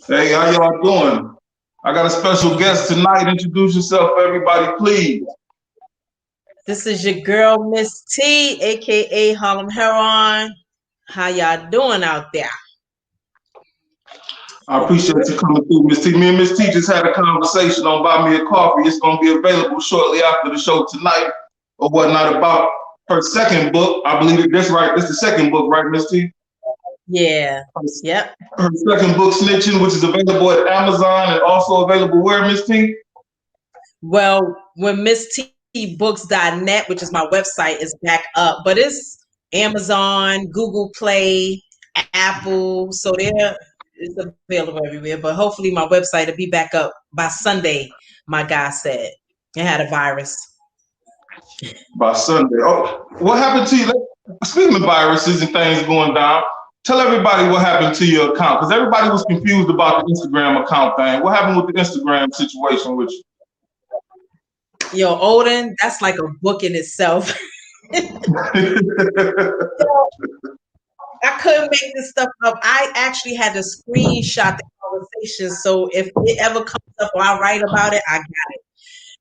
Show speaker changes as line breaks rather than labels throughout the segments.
Hey, how y'all doing? I got a special guest tonight. Introduce yourself, everybody, please.
This is your girl, Ms.Tee, aka Harlem Heron. How y'all doing out there?
I appreciate you coming through, Ms.Tee. Me and Ms.Tee just had a conversation on Buy Me a Coffee. It's going to be available shortly after the show tonight or whatnot about her second book. I believe that's right. This is the second book, right, Ms.Tee?
Yeah. Yep.
Her second book, Snitching, which is available at Amazon and also available where, Ms.Tee?
Well, when Ms.Tee.books.net, which is my website, is back up, but it's Amazon, Google Play, Apple, so it's available everywhere. But hopefully my website will be back up by Sunday, my guy said. It had a virus.
By Sunday. Oh, what happened to you? Speaking of viruses and things going down, tell everybody what happened to your account, because everybody was confused about the Instagram account thing. What happened with the Instagram situation with you?
Yo, Odin, that's like a book in itself. I couldn't make this stuff up. I actually had to screenshot the conversation, so if it ever comes up or I write about it, I got it.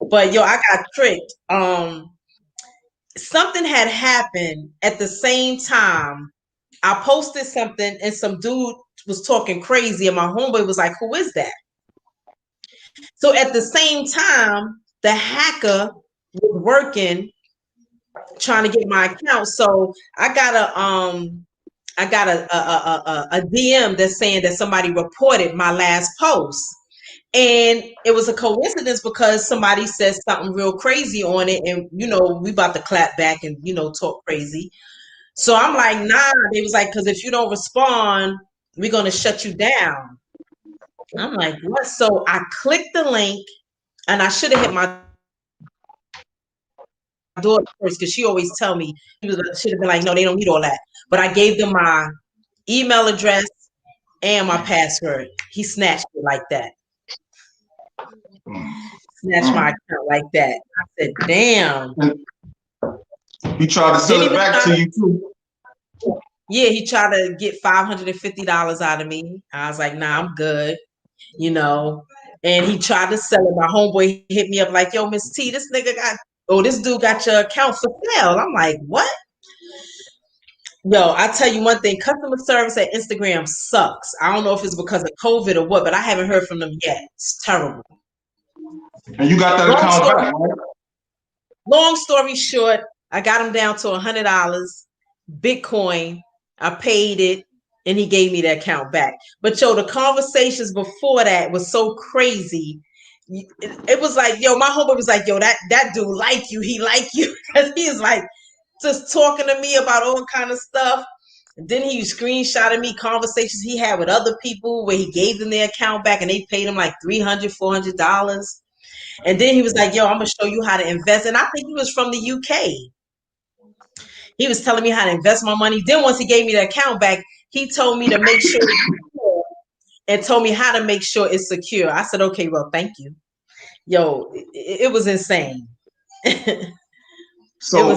But yo, I got tricked. Something had happened at the same time. I posted something and some dude was talking crazy, and my homeboy was like, "Who is that?" So at the same time, the hacker was working trying to get my account. So I got a DM that's saying that somebody reported my last post. And it was a coincidence because somebody said something real crazy on it. And, we about to clap back and, talk crazy. So I'm like, nah. They was like, because if you don't respond, we're going to shut you down. I'm like, what? So I clicked the link and I should have hit my daughter first because she always tell me, should have been like, no, they don't need all that. But I gave them my email address and my password. He snatched it like that. Snatched my account like that. I said, damn.
He tried to sell it back to you too.
Yeah, he tried to get $550 out of me. I was like, nah, I'm good. And he tried to sell it. My homeboy hit me up like, yo, Ms.Tee, this dude got your account for sale. I'm like, what? Yo, I tell you one thing, customer service at Instagram sucks. I don't know if it's because of COVID or what, but I haven't heard from them yet. It's terrible.
And you got that account back, right?
Long story short, I got him down to $100, Bitcoin. I paid it, and he gave me the account back. But yo, the conversations before that was so crazy. It was like, yo, my homeboy was like, yo, that dude like you. He like you because he is like just talking to me about all kind of stuff. And then he screenshotted me conversations he had with other people where he gave them their account back and they paid him like $300, $400. And then he was like, yo, I'm going to show you how to invest. And I think he was from the UK. He was telling me how to invest my money. Then once he gave me the account back, he told me to make sure and told me how to make sure it's secure. I said, okay, well, thank you. Yo, it was insane.
So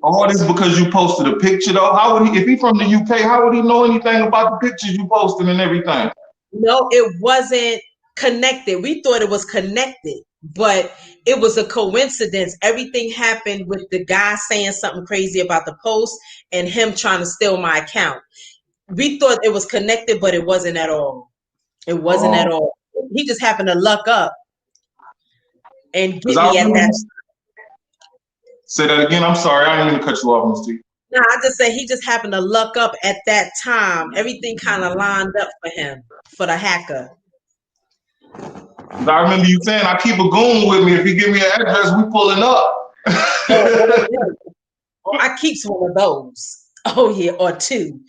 all this because you posted a picture though? How would he, if he from the UK, how would he know anything about the pictures you posted and everything?
No, it wasn't connected. We thought it was connected, but it was a coincidence. Everything happened with the guy saying something crazy about the post and him trying to steal my account. We thought it was connected, but it wasn't at all. It wasn't at all. He just happened to luck up and get me at that.
Say that again. I'm sorry. I didn't mean to cut you off, Ms.Tee.
No, I just said he just happened to luck up at that time. Everything kind of lined up for him, for the hacker.
I remember you saying, I keep a goon with me. If you give me an address, we pulling up.
I keeps one of those. Oh, yeah, or two.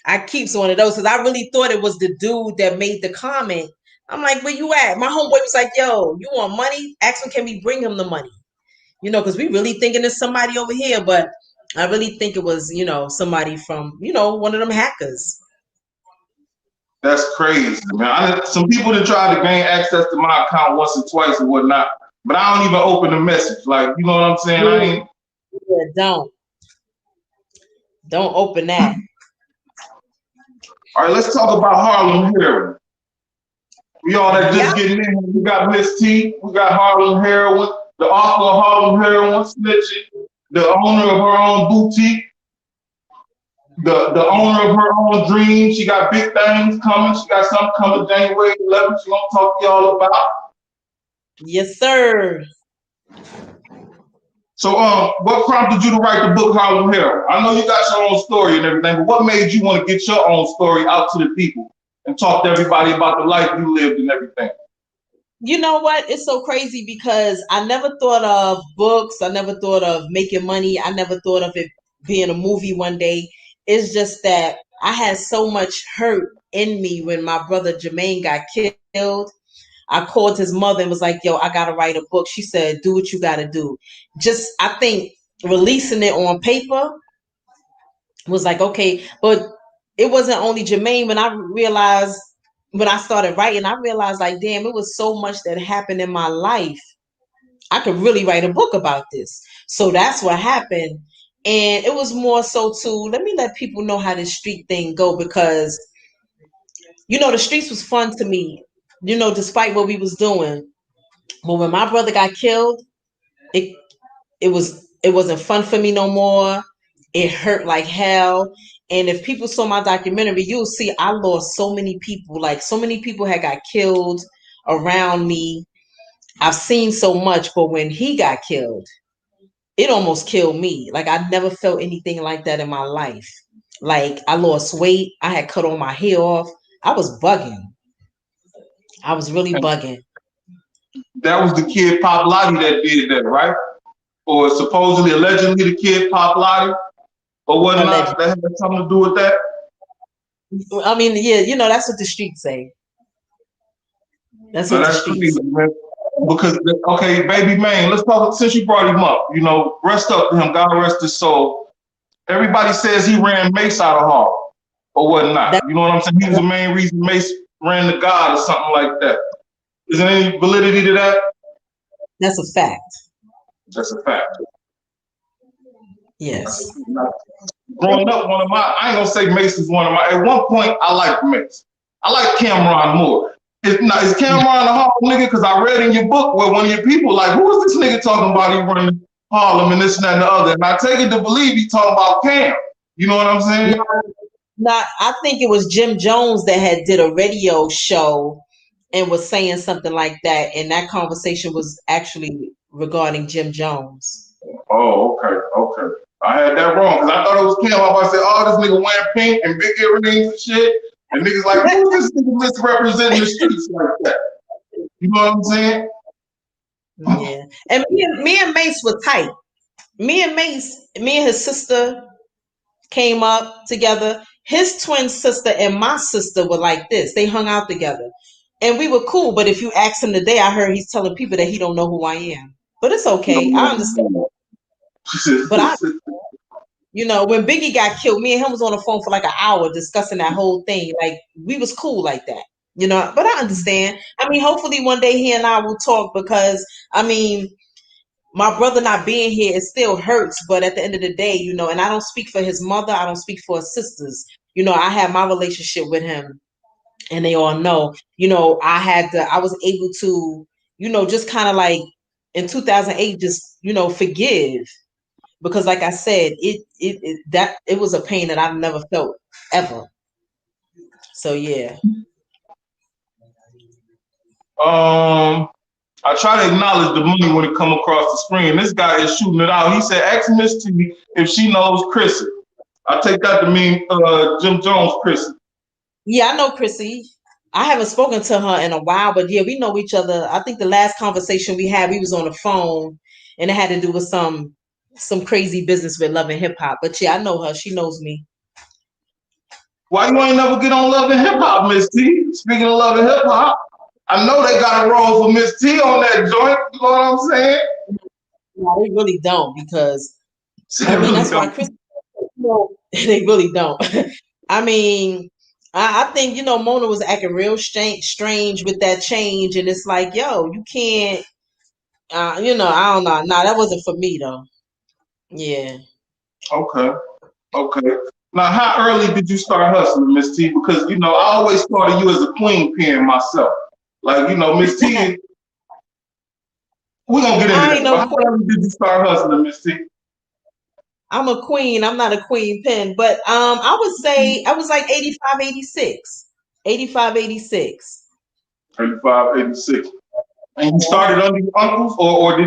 I keeps one of those because I really thought it was the dude that made the comment. I'm like, where you at? My homeboy was like, yo, you want money? Ask him, can we bring him the money? Because we really thinking it's somebody over here, but I really think it was, somebody from, one of them hackers.
That's crazy, man. Some people that try to gain access to my account once or twice or whatnot, but I don't even open the message. Like, you know what I'm saying?
Yeah, don't open that.
All right, let's talk about Harlem Heron. We all that just getting in. We got Ms.Tee. We got Harlem Heroin, the author of Harlem Heroin, Snitching, the owner of her own boutique, the owner of her own dreams. She got big things coming. She got something coming January 11th. She gonna talk to y'all about.
Yes, sir.
So, what prompted you to write the book Harlem Heroin? I know you got your own story and everything, but what made you want to get your own story out to the people and talk to everybody about the life you lived and everything?
You know what? It's so crazy because I never thought of books. I never thought of making money. I never thought of it being a movie one day. It's just that I had so much hurt in me when my brother Jermaine got killed. I called his mother and was like, yo, I got to write a book. She said, do what you got to do. Just, I think releasing it on paper was like, okay. But it wasn't only Jermaine. When I started writing, I realized like, damn, it was so much that happened in my life. I could really write a book about this. So that's what happened. And it was more so to let me let people know how this street thing go because, the streets was fun to me, despite what we was doing. But when my brother got killed, it it wasn't fun for me no more. It hurt like hell. And if people saw my documentary, you'll see I lost so many people. Like so many people had got killed around me. I've seen so much, but when he got killed, it almost killed me. Like I never felt anything like that in my life. Like I lost weight. I had cut all my hair off. I was bugging. I was really
And
bugging.
that was the kid Pop Lottie that did that, right? Or supposedly, allegedly, the kid Pop Lottie, or whatnot. That had something to do with that.
I mean, yeah, that's what the streets say. That's what the streets say.
Man. Because okay, baby man, let's talk. Since you brought him up, rest up to him. God rest his soul. Everybody says he ran Mace out of Harlem or whatnot. You know what I'm saying? He was the main reason Mace ran the God or something like that. Is there any validity to that?
That's a fact.
That's a fact.
Yes.
Growing up, I ain't gonna say Mace is one of my. At one point, I liked Mace. I like Cameron more. Is Cameron a Harlem nigga? Because I read in your book where one of your people like, who is this nigga talking about? He running Harlem and this and that and the other. And I take it to believe he talking about Cam. You know what I'm saying?
No, I think it was Jim Jones that had did a radio show and was saying something like that. And that conversation was actually regarding Jim Jones.
Oh, okay. I had that wrong because I thought it was Cam. I said, oh, this nigga wearing pink and big earrings and shit. And niggas like, who is this nigga misrepresenting the streets like that? You know what I'm saying?
Yeah. And me and Mace were tight. Me and his sister came up together. His twin sister and my sister were like this. They hung out together. And we were cool. But if you ask him today, I heard he's telling people that he don't know who I am. But it's okay. I understand. But when Biggie got killed, me and him was on the phone for like an hour discussing that whole thing. Like we was cool like that, but I understand. I mean, hopefully one day he and I will talk because my brother not being here, it still hurts. But at the end of the day, and I don't speak for his mother. I don't speak for his sisters. I have my relationship with him and they all know, I was able to, just kind of like in 2008, just, forgive. Because like I said, it was a pain that I've never felt ever. So yeah.
I try to acknowledge the money when it come across the screen. This guy is shooting it out. He said, ask Ms.Tee if she knows Chrissy. I take that to mean Jim Jones Chrissy.
Yeah, I know Chrissy. I haven't spoken to her in a while, but yeah, we know each other. I think the last conversation we had, we was on the phone and it had to do with some crazy business with Love and Hip Hop. But yeah, I know her. She knows me.
Why you ain't never get on Love and Hip Hop, Ms.Tee? Speaking of Love and Hip Hop, I know they got a role for Ms.Tee on that joint. You know what I'm saying?
No, they really don't because that's why Chris. They really don't. I think Mona was acting real strange with that change, and it's like, yo, you can't. I don't know. Nah, that wasn't for me though. Yeah.
Okay. Now, how early did you start hustling, Ms.Tee? Because I always thought of you as a queen pen myself. Like, you know, Ms.Tee, we're gonna get into that.
No
But how long did you start hustling, Ms.Tee?
I'm a queen. I'm not a queen pin, but I would say I was like 85, 86. 85, 86.
35, 86. And you
Yeah.
started under your uncles, or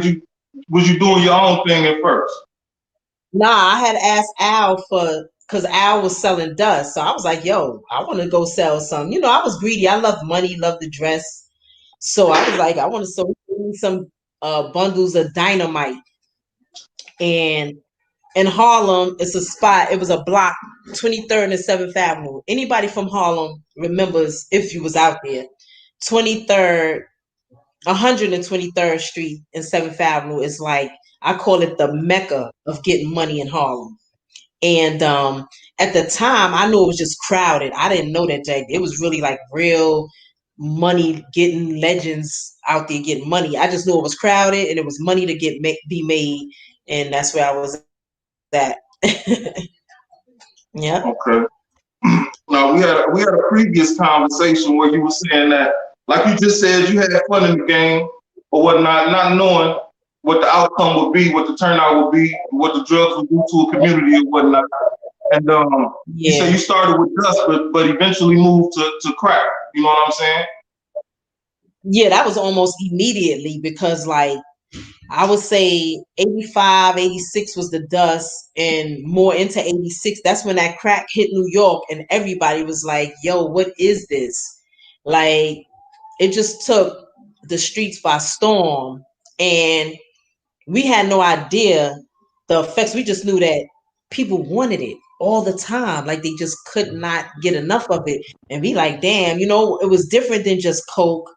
was you doing your own thing at first?
Nah, I had asked Al because Al was selling dust. So I was like, yo, I want to go sell some. You know, I was greedy. I loved money, loved the dress. So I was like, I want to sell some bundles of dynamite. And in Harlem, it's a spot, it was a block, 23rd and 7th Avenue. Anybody from Harlem remembers if you was out there. 23rd, 123rd Street and 7th Avenue is like, I call it the mecca of getting money in Harlem. And at the time, I knew it was just crowded. I didn't know that it was really like real money getting legends out there getting money. I just knew it was crowded and it was money to be made, and that's where I was at. Yeah.
Okay. Now we had a previous conversation where you were saying that, like you just said, you had fun in the game or whatnot, not knowing what the outcome would be, what the turnout would be, what the drugs would do to a community or whatnot. And you say you started with dust, but eventually moved to crack. You know what I'm saying?
Yeah, that was almost immediately because like I would say 85, 86 was the dust, and more into 86. That's when that crack hit New York and everybody was like, yo, what is this? Like it just took the streets by storm, and we had no idea the effects. We just knew that people wanted it all the time. Like they just could not get enough of it. And be like, damn, you know, it was different than just coke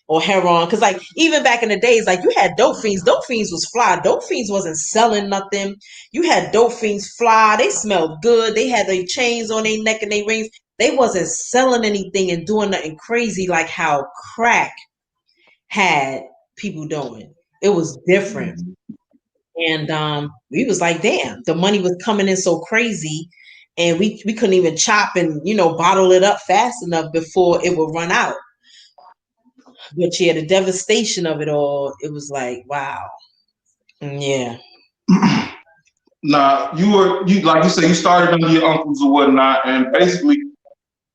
or heroin. Cause like even back in the days, like you had dope fiends. Dope fiends was fly. Dope fiends wasn't selling nothing. You had dope fiends fly. They smelled good. They had their chains on their neck and their rings. They wasn't selling anything and doing nothing crazy like how crack had people doing. It was different. And we was like, damn, the money was coming in so crazy, and we couldn't even chop and bottle it up fast enough before it would run out. But yeah, the devastation of it all, it was like, wow. Yeah.
Now you like you say you started under your uncles or whatnot, and basically,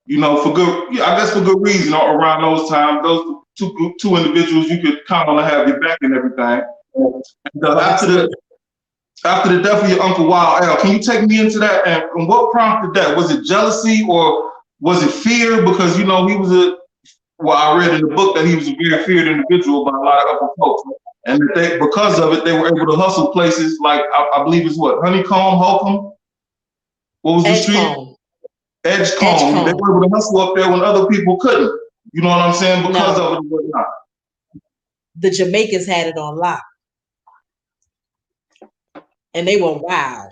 for good, I guess for good reason. Around those times, those two individuals you could count on to have your back and everything. And, after the death of your uncle Wild Al, can you take me into that? And what prompted that? Was it jealousy or was it fear? Because he was I read in the book that he was a very feared individual by a lot of upper folks. And that because of it, they were able to hustle places like, I believe it's what, Honeycomb, Holcomb? What was the street? Edgecombe. They were able to hustle up there when other people couldn't. You know what I'm saying? Because of it and whatnot.
The Jamaicans had it on lock. And they were wild.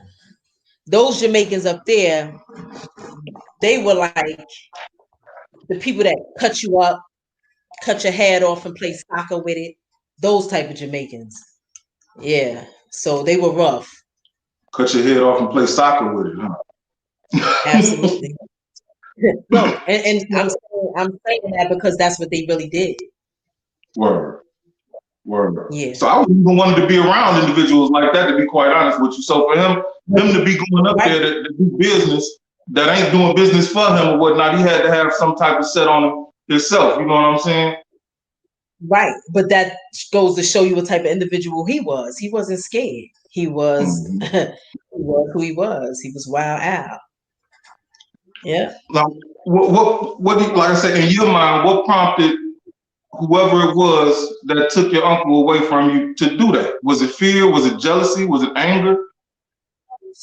Those Jamaicans up there, they were like the people that cut you up, cut your head off and play soccer with it. Those type of Jamaicans. Yeah. So they were rough.
Cut your head off and play soccer with it, huh?
Absolutely. No, and I'm saying that because that's what they really did.
Word.
Yeah.
So I wouldn't even wanted to be around individuals like that, to be quite honest with you. So for him to be going up there to do business that ain't doing business for him or whatnot, he had to have some type of set on him himself. You know what I'm saying?
Right. But that goes to show you what type of individual he was. He wasn't scared. He was, he was who he was. He was Wild Al. Yeah.
Now, what do you, like I said, in your mind, what prompted whoever it was that took your uncle away from you to do that? Was it fear? Was it jealousy? Was it anger?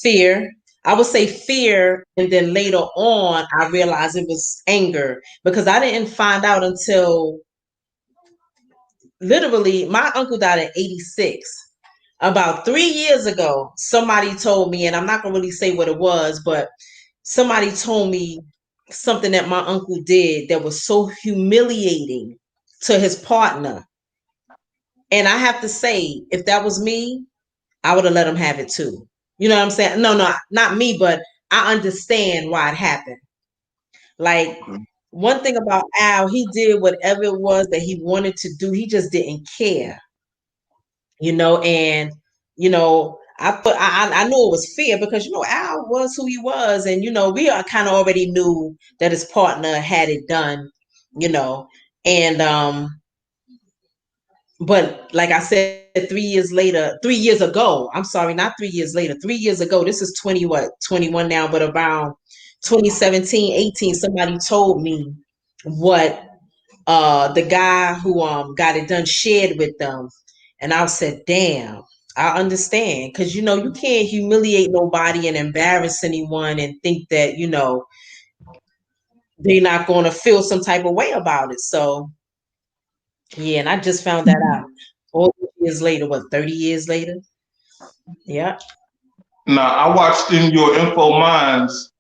Fear. I would say fear, and then later on, I realized it was anger because I didn't find out until literally my uncle died in 86. About 3 years ago, somebody told me, and I'm not going to really say what it was, but somebody told me something that my uncle did that was so humiliating to his partner. And I have to say, if that was me, I would have let him have it too. You know what I'm saying? No, not me, but I understand why it happened. Like one thing about Al, he did whatever it was that he wanted to do. He just didn't care, and I knew it was fair because Al was who he was, and we kind of already knew that his partner had it done, you know, and but like I said, 3 years later, 3 years ago, I'm sorry, not 3 years later, 3 years ago, this is 21 now, but around 2017, 18, somebody told me what the guy who got it done shared with them. And I said, damn, I understand. Because, you can't humiliate nobody and embarrass anyone and think that, they're not going to feel some type of way about it. So, yeah, and I just found that out all these years later, 30 years later? Yeah.
Now, I watched in your Info Minds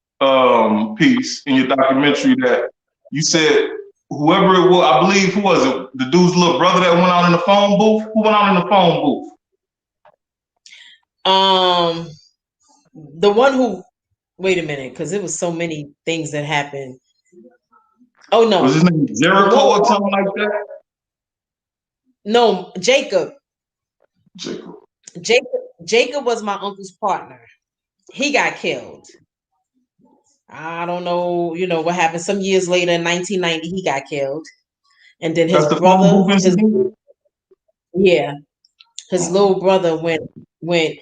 piece in your documentary that you said whoever it was, I believe, who was it? The dude's little brother that went out in the phone booth? Who went out in the phone booth?
The one who, wait a minute, because it was so many things that happened. Oh,
Was his
no.
name Jericho or something like that?
No, Jacob.
Jacob.
Jacob was my uncle's partner. He got killed. I don't know, what happened. Some years later in 1990, he got killed. And then his
That's the phone
brother,
booth incident?
yeah, his little brother went in.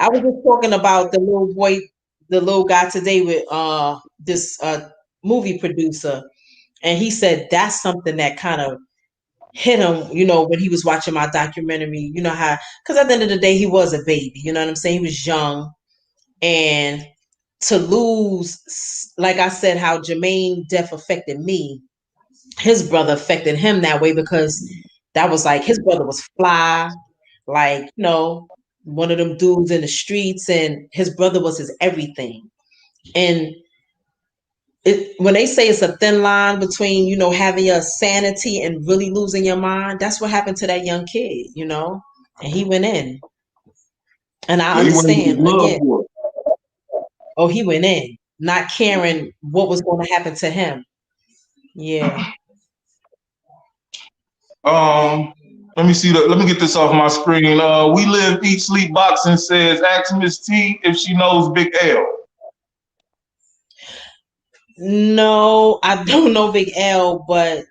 I was just talking about the little boy, the little guy today with this movie producer, and he said that's something that kind of hit him, when he was watching my documentary. You know how, because at the end of the day, he was a baby. You know what I'm saying? He was young, and to lose, like I said, how Jermaine death affected me, his brother affected him that way because that was like his brother was fly, like one of them dudes in the streets, and his brother was his everything. And when they say it's a thin line between having your sanity and really losing your mind, that's what happened to that young kid, and he went in. And I
So he went into
understand
blood
again.
war.
Oh, he went in, not caring what was going to happen to him. Yeah.
Let me see that. Let me get this off my screen. We live, eat, sleep, boxing says, ask Ms.Tee if she knows Big L.
No, I don't know Big L, but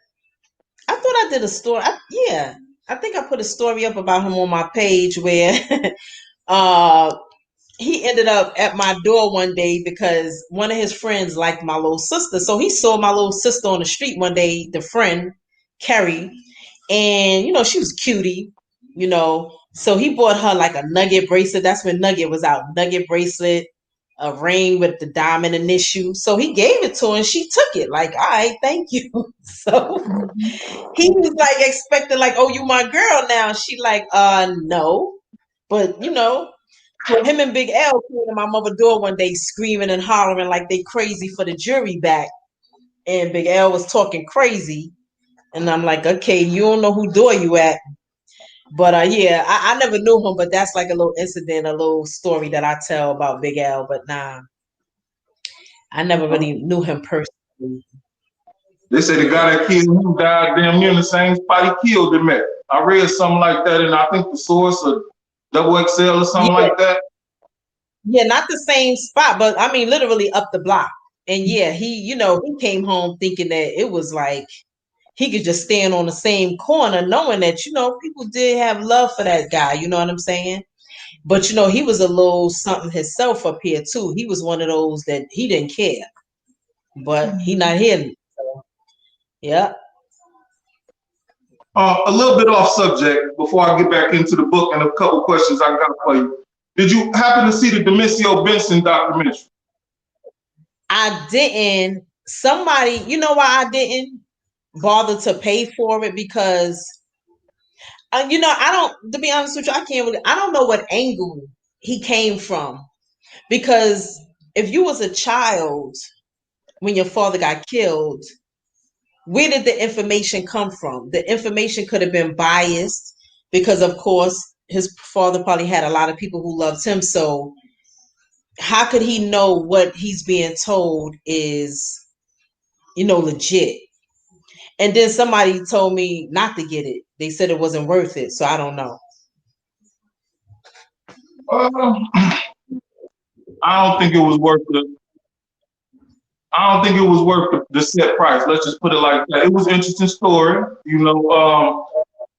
I thought I did a story. Yeah, I think I put a story up about him on my page where uh he ended up at my door one day because one of his friends liked my little sister. So he saw my little sister on the street one day, the friend, Carrie, and she was cutie, So he bought her like a nugget bracelet. That's when Nugget was out. Nugget bracelet, a ring with the diamond initial. So he gave it to her and she took it. Like, all right, thank you. So he was like expecting, like, oh, you my girl now. She like, no. But so him and Big L came to my mother's door one day screaming and hollering like they crazy for the jury back. And Big L was talking crazy. And I'm like, okay, you don't know who door you at. But yeah, I never knew him, but that's like a little incident, a little story that I tell about Big L. But nah, I never really knew him personally.
They say the guy that killed him died damn near in the same spot he killed him at. I read something like that, and I think the source of Double XL or something
Yeah,
like that.
yeah, not the same spot, but I mean literally up the block. And yeah, he came home thinking that it was like he could just stand on the same corner, knowing that, people did have love for that guy, you know what I'm saying? But he was a little something himself up here too. He was one of those that he didn't care. But he not here. So, yeah.
A little bit off subject before I get back into the book and a couple questions I got for you. Did you happen to see the Demisio Benson documentary?
I didn't. Somebody, you know why I didn't bother to pay for it? Because I don't, to be honest with you, I don't know what angle he came from. Because if you was a child when your father got killed, where did the information come from? The information could have been biased because, of course, his father probably had a lot of people who loved him. So how could he know what he's being told is legit. And then somebody told me not to get it. They said it wasn't worth it. So I don't know.
I don't think it was worth it. I don't think it was worth the set price. Let's just put it like that. It was an interesting story. The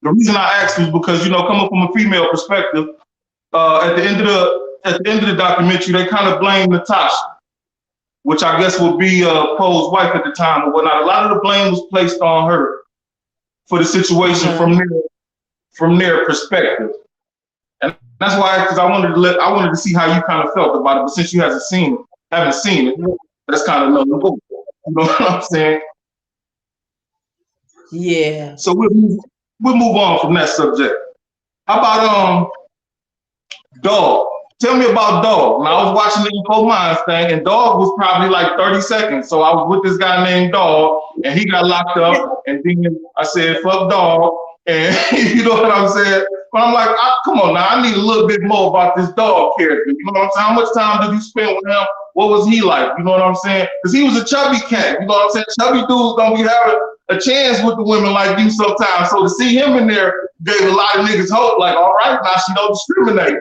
reason I asked was because, coming from a female perspective, at the end of the documentary, they kind of blame Natasha, which I guess would be Poe's wife at the time or whatnot. A lot of the blame was placed on her for the situation from their perspective. And that's why, because I wanted to see how you kind of felt about it. But since you haven't seen it, that's kind of no. You know what I'm saying?
Yeah.
So we'll move on from that subject. How about Dog? Tell me about Dog. Now I was watching the Info Minds thing, and Dog was probably like 30 seconds. So I was with this guy named Dog, and he got locked up. And then I said, "Fuck Dog," and you know what I'm saying? But I'm like, come on now, I need a little bit more about this Dog character. You know what I'm saying? How much time did you spend with him? What was he like? You know what I'm saying? Because he was a chubby cat. You know what I'm saying? Chubby dudes don't be having a chance with the women like you sometimes. So to see him in there gave a lot of niggas hope. Like, all right, now she don't discriminate.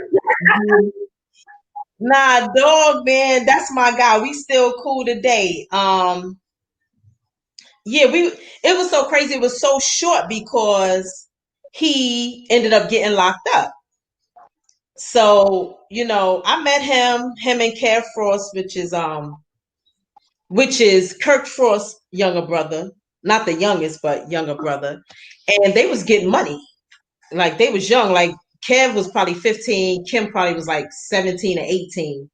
Nah, Dog, man, that's my guy. We still cool today. It was so crazy. It was so short because he ended up getting locked up. So, I met him and Kev Frost, which is Kirk Frost's younger brother, not the youngest, but younger brother. And they was getting money. Like they was young. Like Kev was probably 15, Kim probably was like 17 or 18.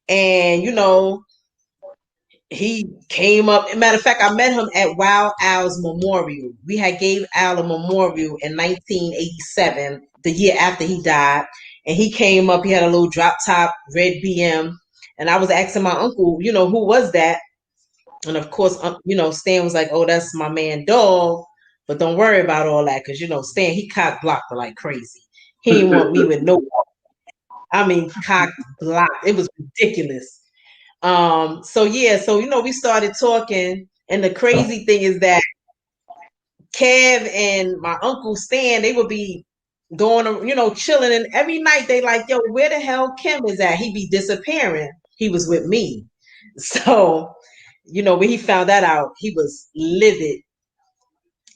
And, he came up. Matter of fact, I met him at Wild Al's memorial. We had gave Al a memorial in 1987, the year after he died. And he came up, he had a little drop top, red BM. And I was asking my uncle, who was that? And of course, Stan was like, "Oh, that's my man Dog. But don't worry about all that, because Stan, he cock blocked like crazy. He didn't want me with no, cock blocked. It was ridiculous. So we started talking, and the crazy thing is that Kev and my uncle Stan, they would be going, chilling, and every night they like, "Yo, where the hell Kim is at?" He be disappearing. He was with me. So, when he found that out, he was livid.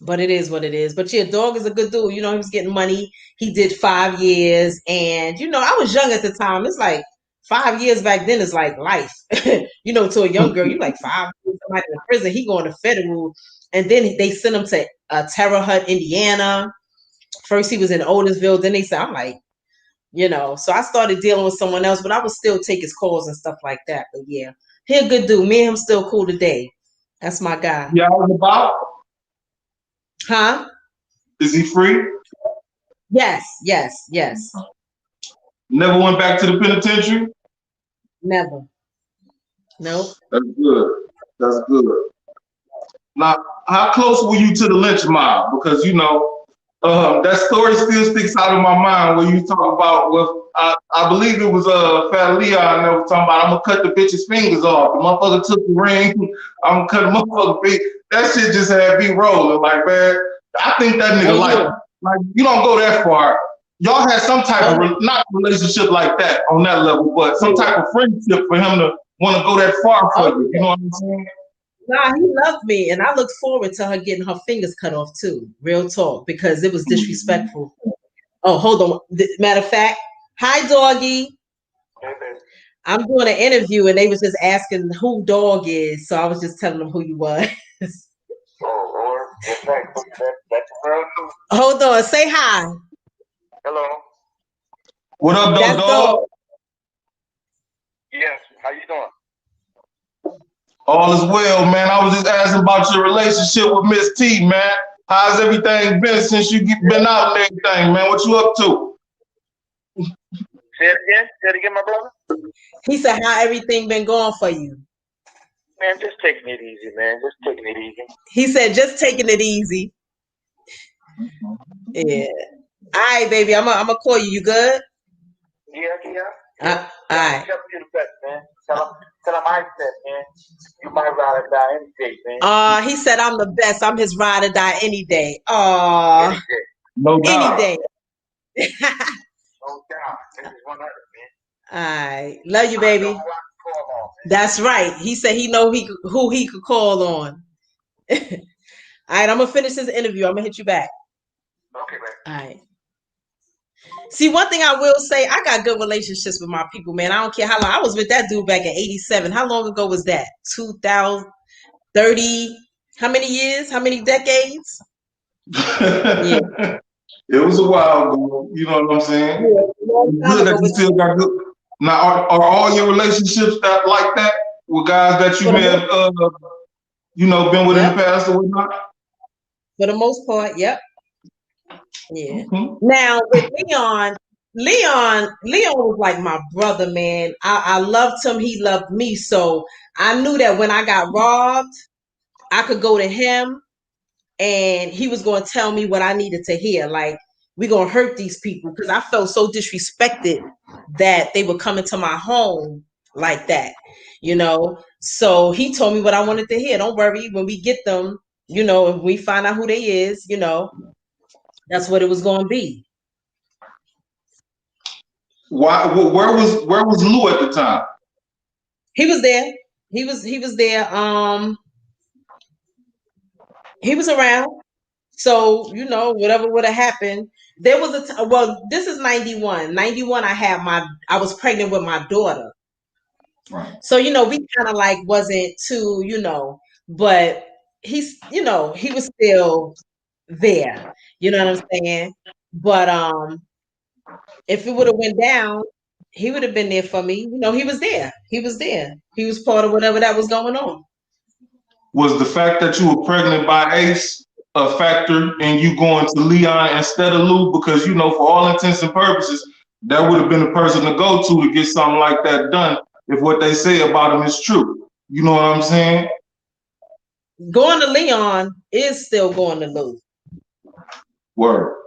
But it is what it is. But yeah, Dog is a good dude. He was getting money. He did 5 years. And, I was young at the time. It's like 5 years back then is like life. To a young girl, you like 5 years, somebody in prison, he going to federal. And then they sent him to Terre Haute, Indiana. First he was in Otisville. Then they said, I'm like, so I started dealing with someone else, but I would still take his calls and stuff like that. But yeah, he a good dude. Me and him still cool today. That's my guy.
Yeah, I was about.
Huh?
Is he free?
Yes.
Never went back to the penitentiary?
Never. Nope.
That's good. Now, how close were you to the lynch mob? Because, that story still sticks out of my mind when you talk about, I believe it was Fat Leon that was talking about, I'm going to cut the bitch's fingers off. The motherfucker took the ring. I'm going to cut the motherfucker finger. That shit just had me rolling. Like, man, I think that nigga like you don't go that far. Y'all had some type of, not relationship like that on that level, but some type of friendship for him to want to go that far for you. You know what I'm saying?
Nah, he loved me, and I look forward to her getting her fingers cut off too. Real talk, because it was disrespectful. Oh, hold on. Matter of fact, hi, Doggy. I'm doing an interview, and they was just asking who Dog is, so I was just telling them who you was.
Oh, Lord. That's
Hold on. Say hi.
Hello.
What up,
That's Dog?
Yes. How you doing?
All is well, man. I was just asking about your relationship with Ms.Tee, man. How's everything been since you been out and everything, man? What you up to?
Say it again, my brother.
He said, how everything been going for you?
Man, just taking it easy, man. Just taking it easy.
He said, just taking it easy. Yeah. All right, baby. I'm gonna call you. You good?
Yeah.
All right.
Tell him you the best, man. Tell him I said, man. You might ride or die any day, man.
He said I'm the best. I'm his ride or die any day.
Any day.
No
Any
doubt.
day.
No doubt. This is 100, man.
All right. Love you, baby.
I know who I can call on, man.
That's right. He said he know who he could call on. All right, I'm gonna finish this interview. I'm gonna hit you back.
Okay, man.
All right. See, one thing I will say, I got good relationships with my people, man. I don't care how long. I was with that dude back in '87. How long ago was that? 2030. How many years? How many decades?
Yeah. It was a while ago. You know what I'm saying?
Yeah,
good that you still got good. Now, are all your relationships that like that with guys that you may have, been with in the past or whatnot?
For the most part, yep. Yeah.
Mm-hmm.
Now with Leon was like my brother, man. I loved him. He loved me. So I knew that when I got robbed, I could go to him and he was going to tell me what I needed to hear. Like, we're going to hurt these people, because I felt so disrespected that they were coming to my home like that, So he told me what I wanted to hear. Don't worry, when we get them, if we find out who they is, that's what it was going to be.
Why? Where was Lou at the time?
He was there. He was there. He was around. So, whatever would have happened. There was this is 91. 91, I was pregnant with my daughter.
Right.
So, we kind of like wasn't too, but he's, he was still there. You know what I'm saying? But if it would have went down, he would have been there for me. He was there. He was there. He was part of whatever that was going on.
Was the fact that you were pregnant by Ace a factor in you going to Leon instead of Lou? Because, for all intents and purposes, that would have been the person to go to get something like that done if what they say about him is true. You know what I'm saying?
Going to Leon is still going to Lou.
Word.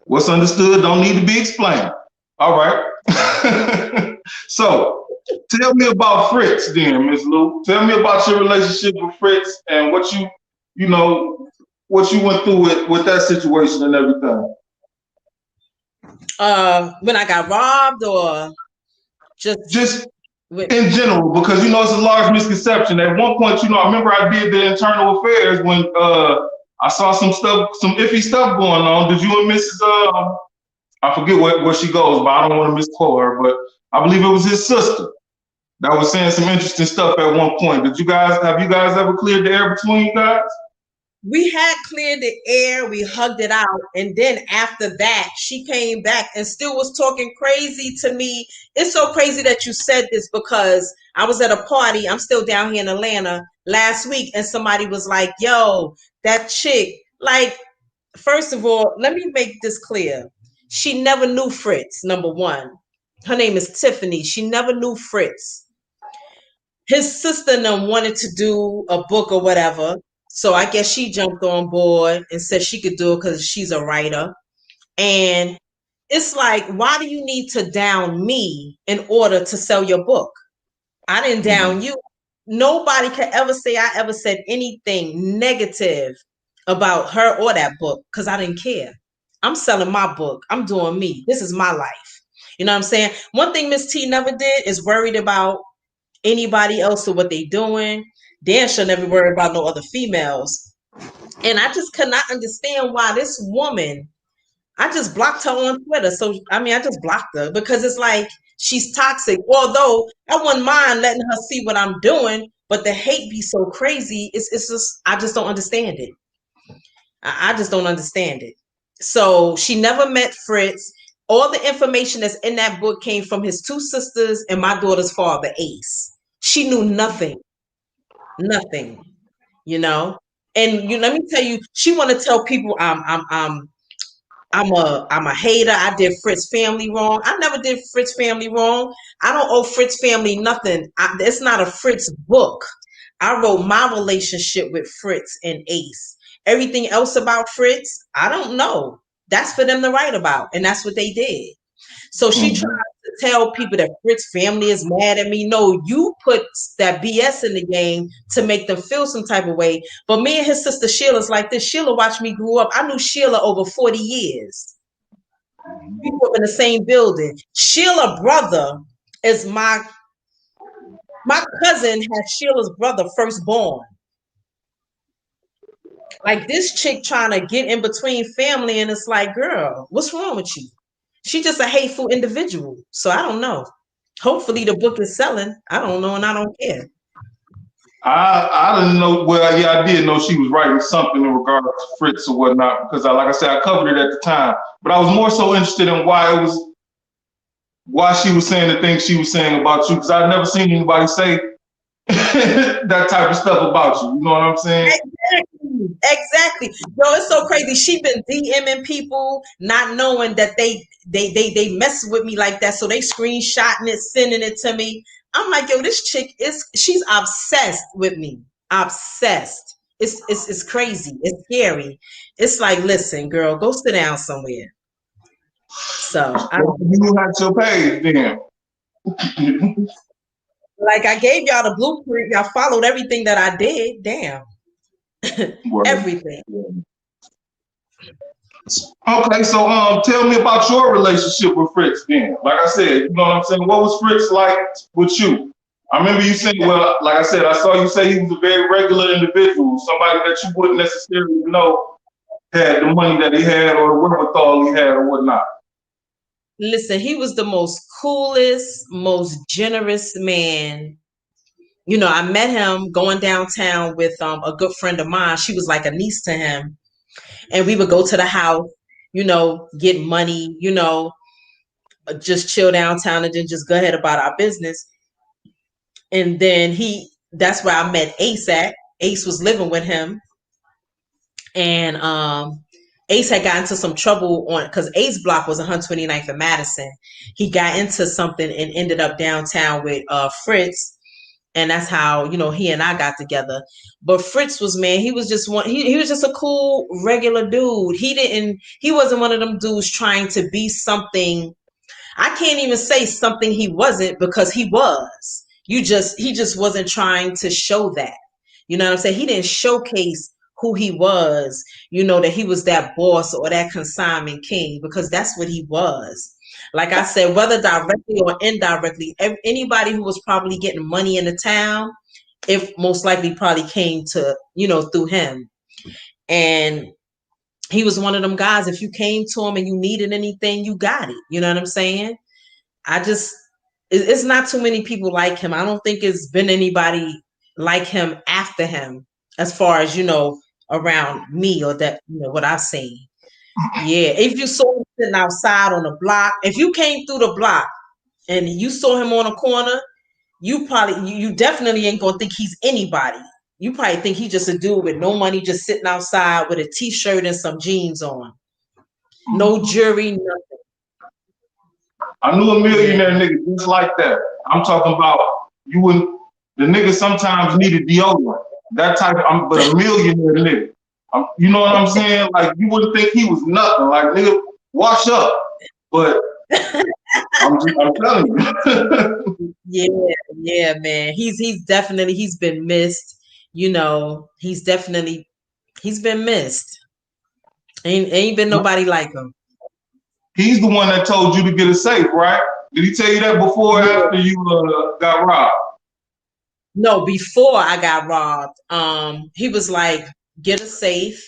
What's understood don't need to be explained. All right. So tell me about Fritz then, Miss Lou. Tell me about your relationship with Fritz and what you went through with that situation and everything.
When I got robbed, or just
in general, because it's a large misconception. At one point, I remember I did the internal affairs when I saw some iffy stuff going on. Did you and Mrs. I forget where she goes, but I don't want to misquote her, but I believe it was his sister that was saying some interesting stuff at one point. Have you guys ever cleared the air between you guys?
We had cleared the air, we hugged it out, and then after that, she came back and still was talking crazy to me. It's so crazy that you said this, because I was at a party, I'm still down here in Atlanta, last week, and somebody was like, yo, that chick, like, first of all, let me make this clear. She never knew Fritz, number one. Her name is Tiffany. She never knew Fritz. His sister and them wanted to do a book or whatever. So I guess she jumped on board and said she could do it because she's a writer. And it's like, why do you need to down me in order to sell your book? I didn't down you. Nobody could ever say I ever said anything negative about her or that book, because I didn't care. I'm selling my book. I'm doing me. This is my life. You know what I'm saying? One thing Ms.Tee never did is worried about anybody else or what they doing. Dan should never worry about no other females. And I just could not understand why this woman, I just blocked her on Twitter. So, I just blocked her because it's like she's toxic. Although I wouldn't mind letting her see what I'm doing, but the hate be so crazy. It's just, I just don't understand it. I just don't understand it. So she never met Fritz. All the information that's in that book came from his two sisters and my daughter's father, Ace. She knew nothing. Nothing, And let me tell you, she want to tell people I'm a hater. I did Fritz family wrong. I never did Fritz family wrong. I don't owe Fritz family nothing. It's not a Fritz book. I wrote my relationship with Fritz and Ace. Everything else about Fritz, I don't know. That's for them to write about, and that's what they did. So she tried to tell people that Fritz family is mad at me. No, you put that BS in the game to make them feel some type of way. But me and his sister Sheila's like this. Sheila watched me grow up. I knew Sheila over 40 years. We grew up in the same building. Sheila brother is my cousin had Sheila's brother firstborn. Like this chick trying to get in between family, and it's like, girl, what's wrong with you? She's just a hateful individual. So I don't know. Hopefully the book is selling. I don't know, and I don't care.
I didn't know. Well, yeah, I did know she was writing something in regards to Fritz or whatnot because, like I said, I covered it at the time. But I was more so interested in why she was saying the things she was saying about you because I'd never seen anybody say that type of stuff about you. You know what I'm saying?
Exactly. Yo, it's so crazy. She been DMing people, not knowing that they mess with me like that. So they screenshotting it, sending it to me. I'm like, yo, this chick she's obsessed with me. Obsessed. It's crazy. It's scary. It's like, listen, girl, go sit down somewhere. So
you had your page then.
Like I gave y'all the blueprint. Y'all followed everything that I did. Damn. Everything.
Okay, so tell me about your relationship with Fritz then. Like I said, you know what I'm saying? What was Fritz like with you? I remember you saying, well, like I said, I saw you say he was a very regular individual, somebody that you wouldn't necessarily know had the money that he had or the wherewithal he had or whatnot.
Listen, he was the most coolest, most generous man. You know, I met him going downtown with a good friend of mine. She was like a niece to him. And we would go to the house, you know, get money, you know, just chill downtown and then just go ahead about our business. And then that's where I met Ace at. Ace was living with him. And Ace had got into some trouble because Ace block was 129th and Madison. He got into something and ended up downtown with Fritz. And that's how, you know, he and I got together. But Fritz was, man, he was just he was just a cool, regular dude. He wasn't one of them dudes trying to be something. I can't even say something he wasn't because he was. He just wasn't trying to show that. You know what I'm saying? He didn't showcase who he was, you know, that he was that boss or that consignment king, because that's what he was. Like I said, whether directly or indirectly, anybody who was probably getting money in the town, it most likely probably came to, you know, through him. And he was one of them guys, if you came to him and you needed anything, you got it. You know what I'm saying? It's not too many people like him. I don't think it's been anybody like him after him, as far as, you know, around me or that, you know, what I've seen. Yeah, if you saw him sitting outside on the block, if you came through the block and you saw him on a corner, you definitely ain't gonna think he's anybody. You probably think he's just a dude with no money, just sitting outside with a t-shirt and some jeans on. No jewelry, nothing.
I knew a millionaire nigga just like that. I'm talking about the nigga sometimes needed deodorant. That type, but a millionaire nigga. You know what I'm saying? Like, you wouldn't think he was nothing. Like, nigga, wash up. But I'm telling you.
Yeah, man. He's been missed. You know, he's been missed. Ain't been nobody like him.
He's the one that told you to get a safe, right? Did he tell you that before or after you got robbed?
No, before I got robbed. He was like, get a safe.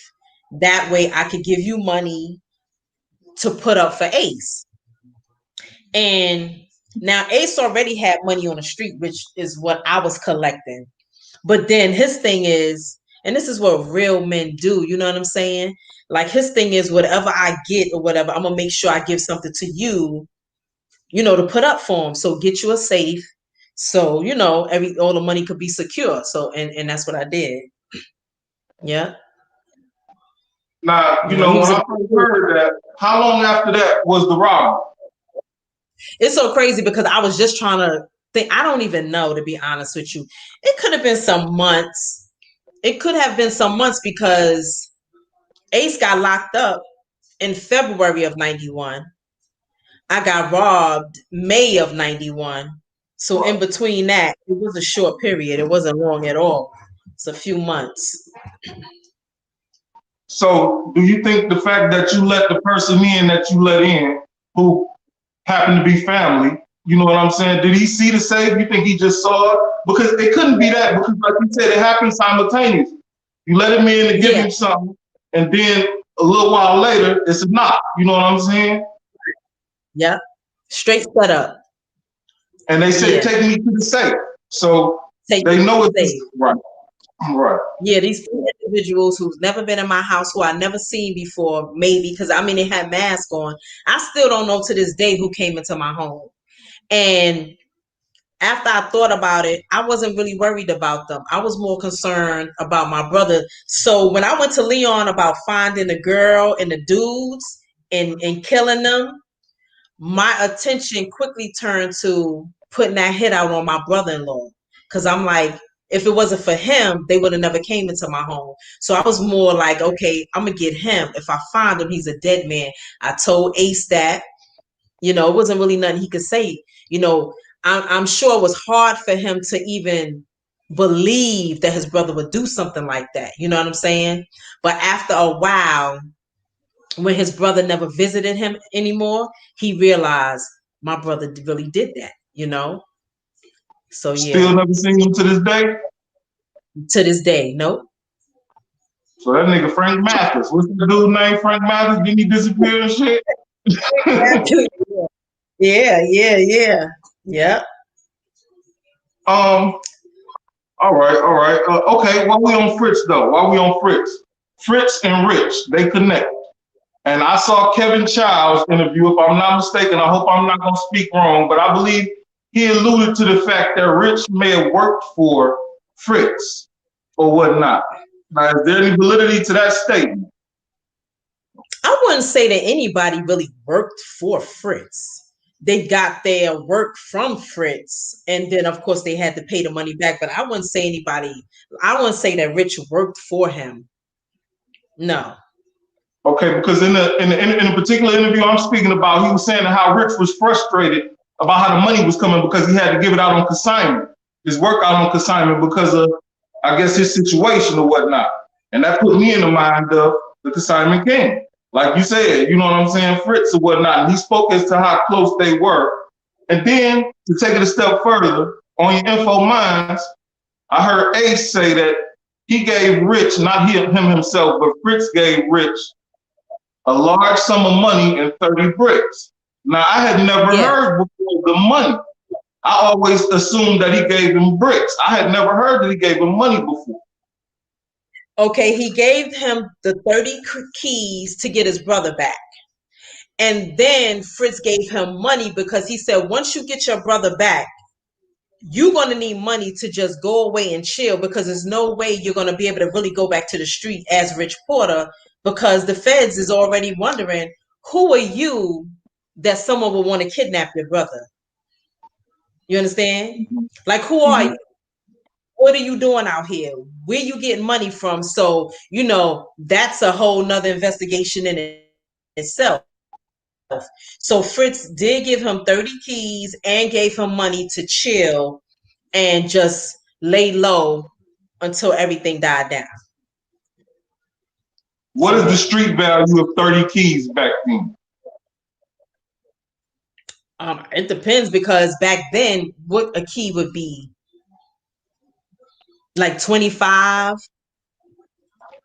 That way I could give you money to put up for Ace. And now Ace already had money on the street, which is what I was collecting. But then his thing is, and this is what real men do, you know what I'm saying? Like, his thing is, whatever I get or whatever, I'm gonna make sure I give something to you, you know, to put up for him. So get you a safe. So, you know, all the money could be secure. So, and that's what I did. Yeah.
Now, you know, when I first heard that, how long after that was the robbery?
It's so crazy because I was just trying to think. I don't even know, to be honest with you. It could have been some months. It could have been some months because Ace got locked up in February of 91. I got robbed May of 91. So in between that, it was a short period. It wasn't long at all. It's a few months.
So do you think the fact that you let the person in that you let in, who happened to be family, you know what I'm saying? Did he see the save? You think he just saw it? Because it couldn't be that, because like you said, it happened simultaneously. You let him in to give him something, and then a little while later, it's a knock. You know what I'm saying?
Yeah. Straight set up.
And they said, take me to the safe. So they know it's right. Right.
Yeah, these individuals who's never been in my house, who I never seen before, maybe because I mean they had masks on. I still don't know to this day who came into my home. And after I thought about it, I wasn't really worried about them. I was more concerned about my brother. So when I went to Leon about finding the girl and the dudes and killing them, my attention quickly turned to putting that hit out on my brother-in-law. Because I'm like, if it wasn't for him, they would have never came into my home. So I was more like, okay, I'm going to get him. If I find him, he's a dead man. I told Ace that, you know, it wasn't really nothing he could say. You know, I'm sure it was hard for him to even believe that his brother would do something like that. You know what I'm saying? But after a while, when his brother never visited him anymore, he realized my brother really did that, you know? So yeah.
Still never seen him to this day?
To this day, nope.
So that nigga Frank Mathis, what's the dude named Frank Mathis? Didn't he disappear and shit?
Yeah. Yeah.
All right. Okay, while we on Fritz though, Fritz and Rich, they connect. And I saw Kevin Child's interview, if I'm not mistaken. I hope I'm not going to speak wrong, but I believe he alluded to the fact that Rich may have worked for Fritz or whatnot. Now, is there any validity to that statement?
I wouldn't say that anybody really worked for Fritz. They got their work from Fritz, and then of course they had to pay the money back. But I wouldn't say I wouldn't say that Rich worked for him. No.
Okay, because in a particular interview I'm speaking about, he was saying how Rich was frustrated about how the money was coming because he had to give it out on consignment, his work out on consignment because of, I guess, his situation or whatnot. And that put me in the mind of the consignment king. Like you said, you know what I'm saying, Fritz or whatnot. And he spoke as to how close they were. And then to take it a step further, on your info minds, I heard Ace say that he gave Rich, not him himself, but Fritz gave Rich a large sum of money and 30 bricks. Now, I had never heard before the money. I always assumed that he gave him bricks. I had never heard that he gave him money before.
Okay, he gave him the 30 keys to get his brother back. And then Fritz gave him money because he said, once you get your brother back, you're going to need money to just go away and chill, because there's no way you're going to be able to really go back to the street as Rich Porter, because the feds is already wondering, who are you that someone would want to kidnap your brother? You understand? Like, who are you? What are you doing out here? Where you getting money from? So, you know, that's a whole nother investigation in itself. So Fritz did give him 30 keys and gave him money to chill and just lay low until everything died down.
What is the street value of 30 keys back then?
It depends, because back then, what a key would be, like 25.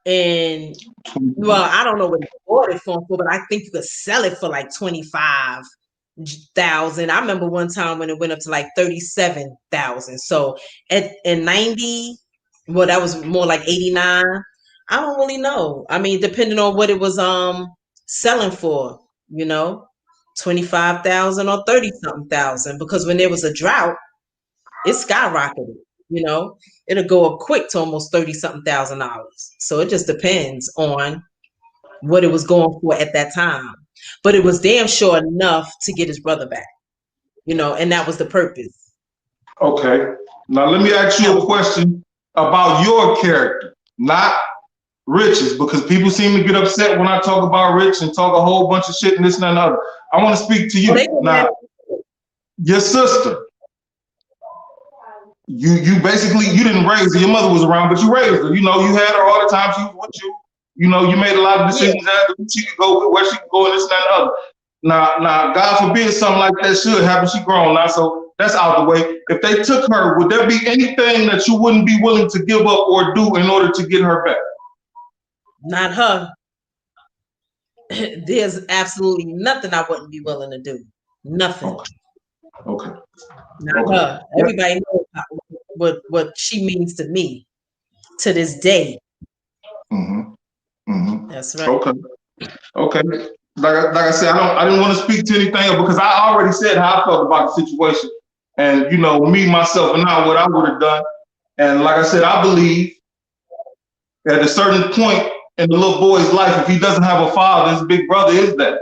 And well, I don't know what you bought it for, but I think you could sell it for like 25,000. I remember one time when it went up to like 37,000. So in 90, well, that was more like 89. I don't really know. I mean, depending on what it was selling for, you know, 25,000 or 30-something thousand. Because when there was a drought, it skyrocketed. You know, it'll go up quick to almost $30-something thousand. So it just depends on what it was going for at that time. But it was damn sure enough to get his brother back, you know, and that was the purpose.
Okay. Now let me ask you a question about your character, not riches, because people seem to get upset when I talk about rich and talk a whole bunch of shit and this and that and other. I want to speak to you. Now, your sister, you basically, you didn't raise her. Your mother was around, but you raised her. You know, you had her all the time. She was with you. You know, you made a lot of decisions as to who she could go with, where she could go, and this and that and other. Now, God forbid something like that should happen. She grown now, so that's out the way. If they took her, would there be anything that you wouldn't be willing to give up or do in order to get her back?
Not her. There's absolutely nothing I wouldn't be willing to do. Nothing.
Okay.
Not her. Everybody knows what she means to me to this day. That's right.
Okay. Like I said, I didn't want to speak to anything because I already said how I felt about the situation, and you know, me, myself, and I, what I would have done. And like I said, I believe at a certain point in the little boy's life, if he doesn't have a father, his big brother is that.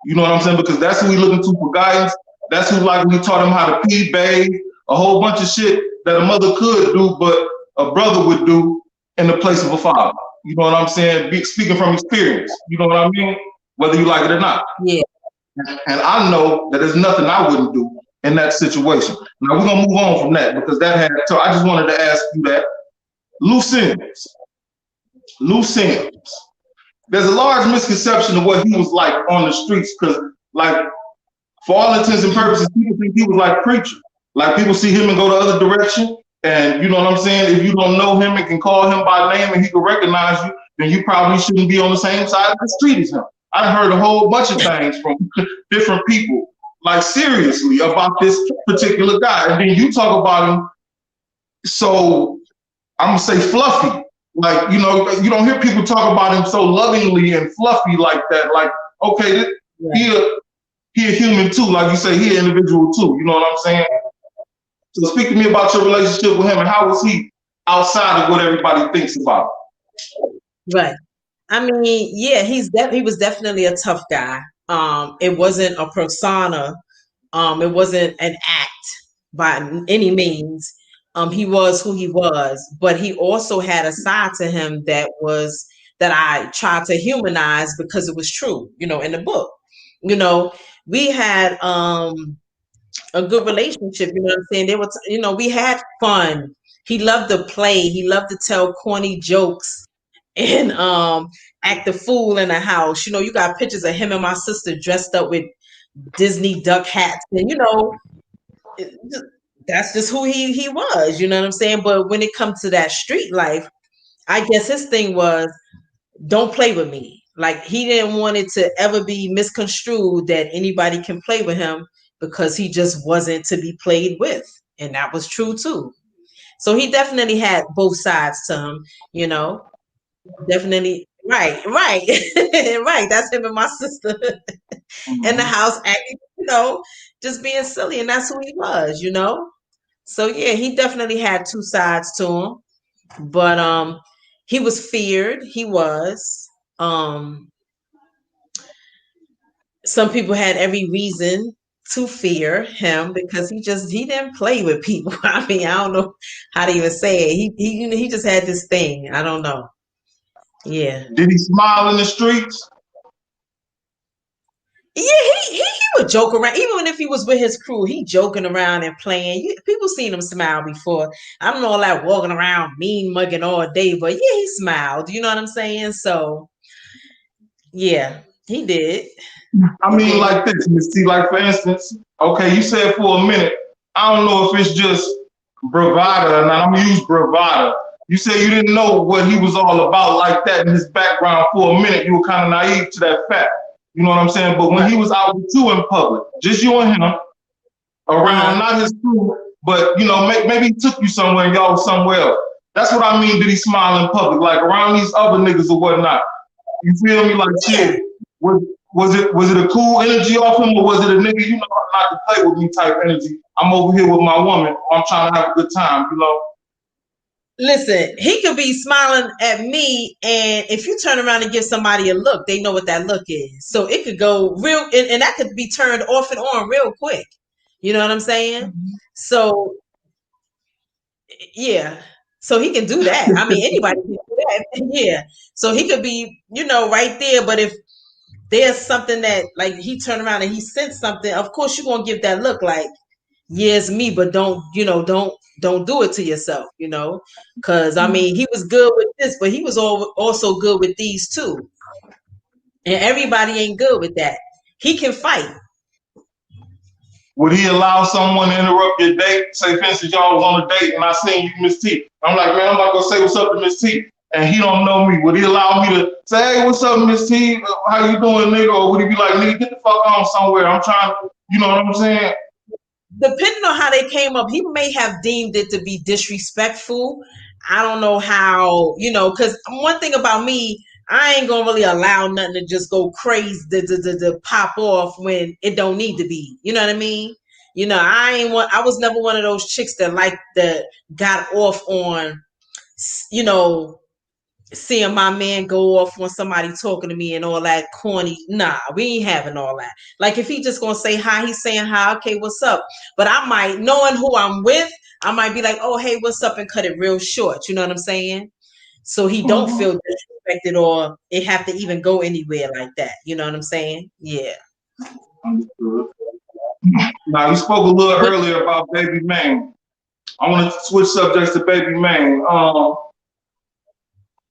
You know what I'm saying? Because that's who he looking to for guidance. That's who likely taught him how to pee, bathe, a whole bunch of shit that a mother could do, but a brother would do in the place of a father. You know what I'm saying? Speaking from experience. You know what I mean? Whether you like it or not.
Yeah.
And I know that there's nothing I wouldn't do in that situation. Now we're gonna move on from that because that had. So I just wanted to ask you that. Loose ends. There's a large misconception of what he was like on the streets because, like, for all intents and purposes, people think he was like Preacher. Like people see him and go the other direction. And you know what I'm saying? If you don't know him and can call him by name and he can recognize you, then you probably shouldn't be on the same side of the street as him. I heard a whole bunch of things from different people, like seriously, about this particular guy. And then you talk about him, so I'm gonna say fluffy. Like, you know, you don't hear people talk about him so lovingly and fluffy like that. Like, okay, he a human too. Like you say, he an individual too. You know what I'm saying? So speak to me about your relationship with him and how was he outside of what everybody thinks about him?
Right. I mean, yeah, he was definitely a tough guy. It wasn't a persona. It wasn't an act by any means. He was who he was, but he also had a side to him that I tried to humanize because it was true, you know, in the book. You know, we had a good relationship, you know what I'm saying? They were, you know, we had fun. He loved to play. He loved to tell corny jokes and act the fool in the house. You know, you got pictures of him and my sister dressed up with Disney duck hats, and you know, that's just who he was. You know what I'm saying? But when it comes to that street life, I guess his thing was, don't play with me. Like he didn't want it to ever be misconstrued that anybody can play with him because he just wasn't to be played with. And that was true too. So he definitely had both sides to him, you know. Definitely. Right. Right. That's him and my sister in the house acting, you know, just being silly. And that's who he was, you know. So yeah, he definitely had two sides to him. But he was feared. He was. Some people had every reason to fear him because he didn't play with people. I mean, I don't know how to even say it. He just had this thing. I don't know. Yeah.
Did he smile in the streets?
Yeah, he would joke around. Even if he was with his crew, he joking around and playing. People seen him smile before. I don't know, like walking around mean mugging all day, but yeah, he smiled. You know what I'm saying? So yeah, he did.
I mean, like this, Ms.Tee, like for instance, okay, you said for a minute, I don't know if it's just bravado, and I'm gonna use bravado. You said you didn't know what he was all about like that in his background for a minute. You were kind of naive to that fact. You know what I'm saying? But when he was out with you in public, just you and him, around not his crew, but you know, maybe he took you somewhere and y'all was somewhere else. That's what I mean. Did he smile in public, like around these other niggas or whatnot? You feel me? Like shit. Was it a cool energy off him, or was it a nigga, you know, not to play with me type energy? I'm over here with my woman. I'm trying to have a good time, you know.
Listen, he could be smiling at me, and if you turn around and give somebody a look, they know what that look is. So it could go real, and that could be turned off and on real quick. You know what I'm saying? Mm-hmm. So, yeah. So he can do that. I mean, anybody can do Yeah. So he could be, right there. But if there's something that like he turned around and he sent something, of course you're gonna give that look like, yeah, it's me, but don't do it to yourself, because I mean he was good with this, but he was also good with these too, and everybody ain't good with that. He can fight.
Would he allow someone to interrupt your date? Say, for instance, y'all was on a date and I seen you, Ms.Tee. I'm like, man, I'm not gonna say what's up to Ms.Tee, and he don't know me. Would he allow me to say, hey, what's up, Ms.Tee? How you doing, nigga? Or would he be like, nigga, get the fuck on somewhere? I'm trying to, you know what I'm saying?
Depending on how they came up, he may have deemed it to be disrespectful. I don't know how, because one thing about me, I ain't gonna really allow nothing to just go crazy to pop off when it don't need to be. You know what I mean? I was never one of those chicks that got off on, seeing my man go off on somebody talking to me and all that corny. Nah, we ain't having all that. Like if he just gonna say hi, he's saying hi, okay, what's up? But I might, knowing who I'm with, I might be like, oh, hey, what's up, and cut it real short. You know what I'm saying? So he don't feel disrespected or it have to even go anywhere like that. You know what I'm saying? Yeah.
Understood. Now you spoke a little earlier about Baby Maine. I want to switch subjects to Baby Maine.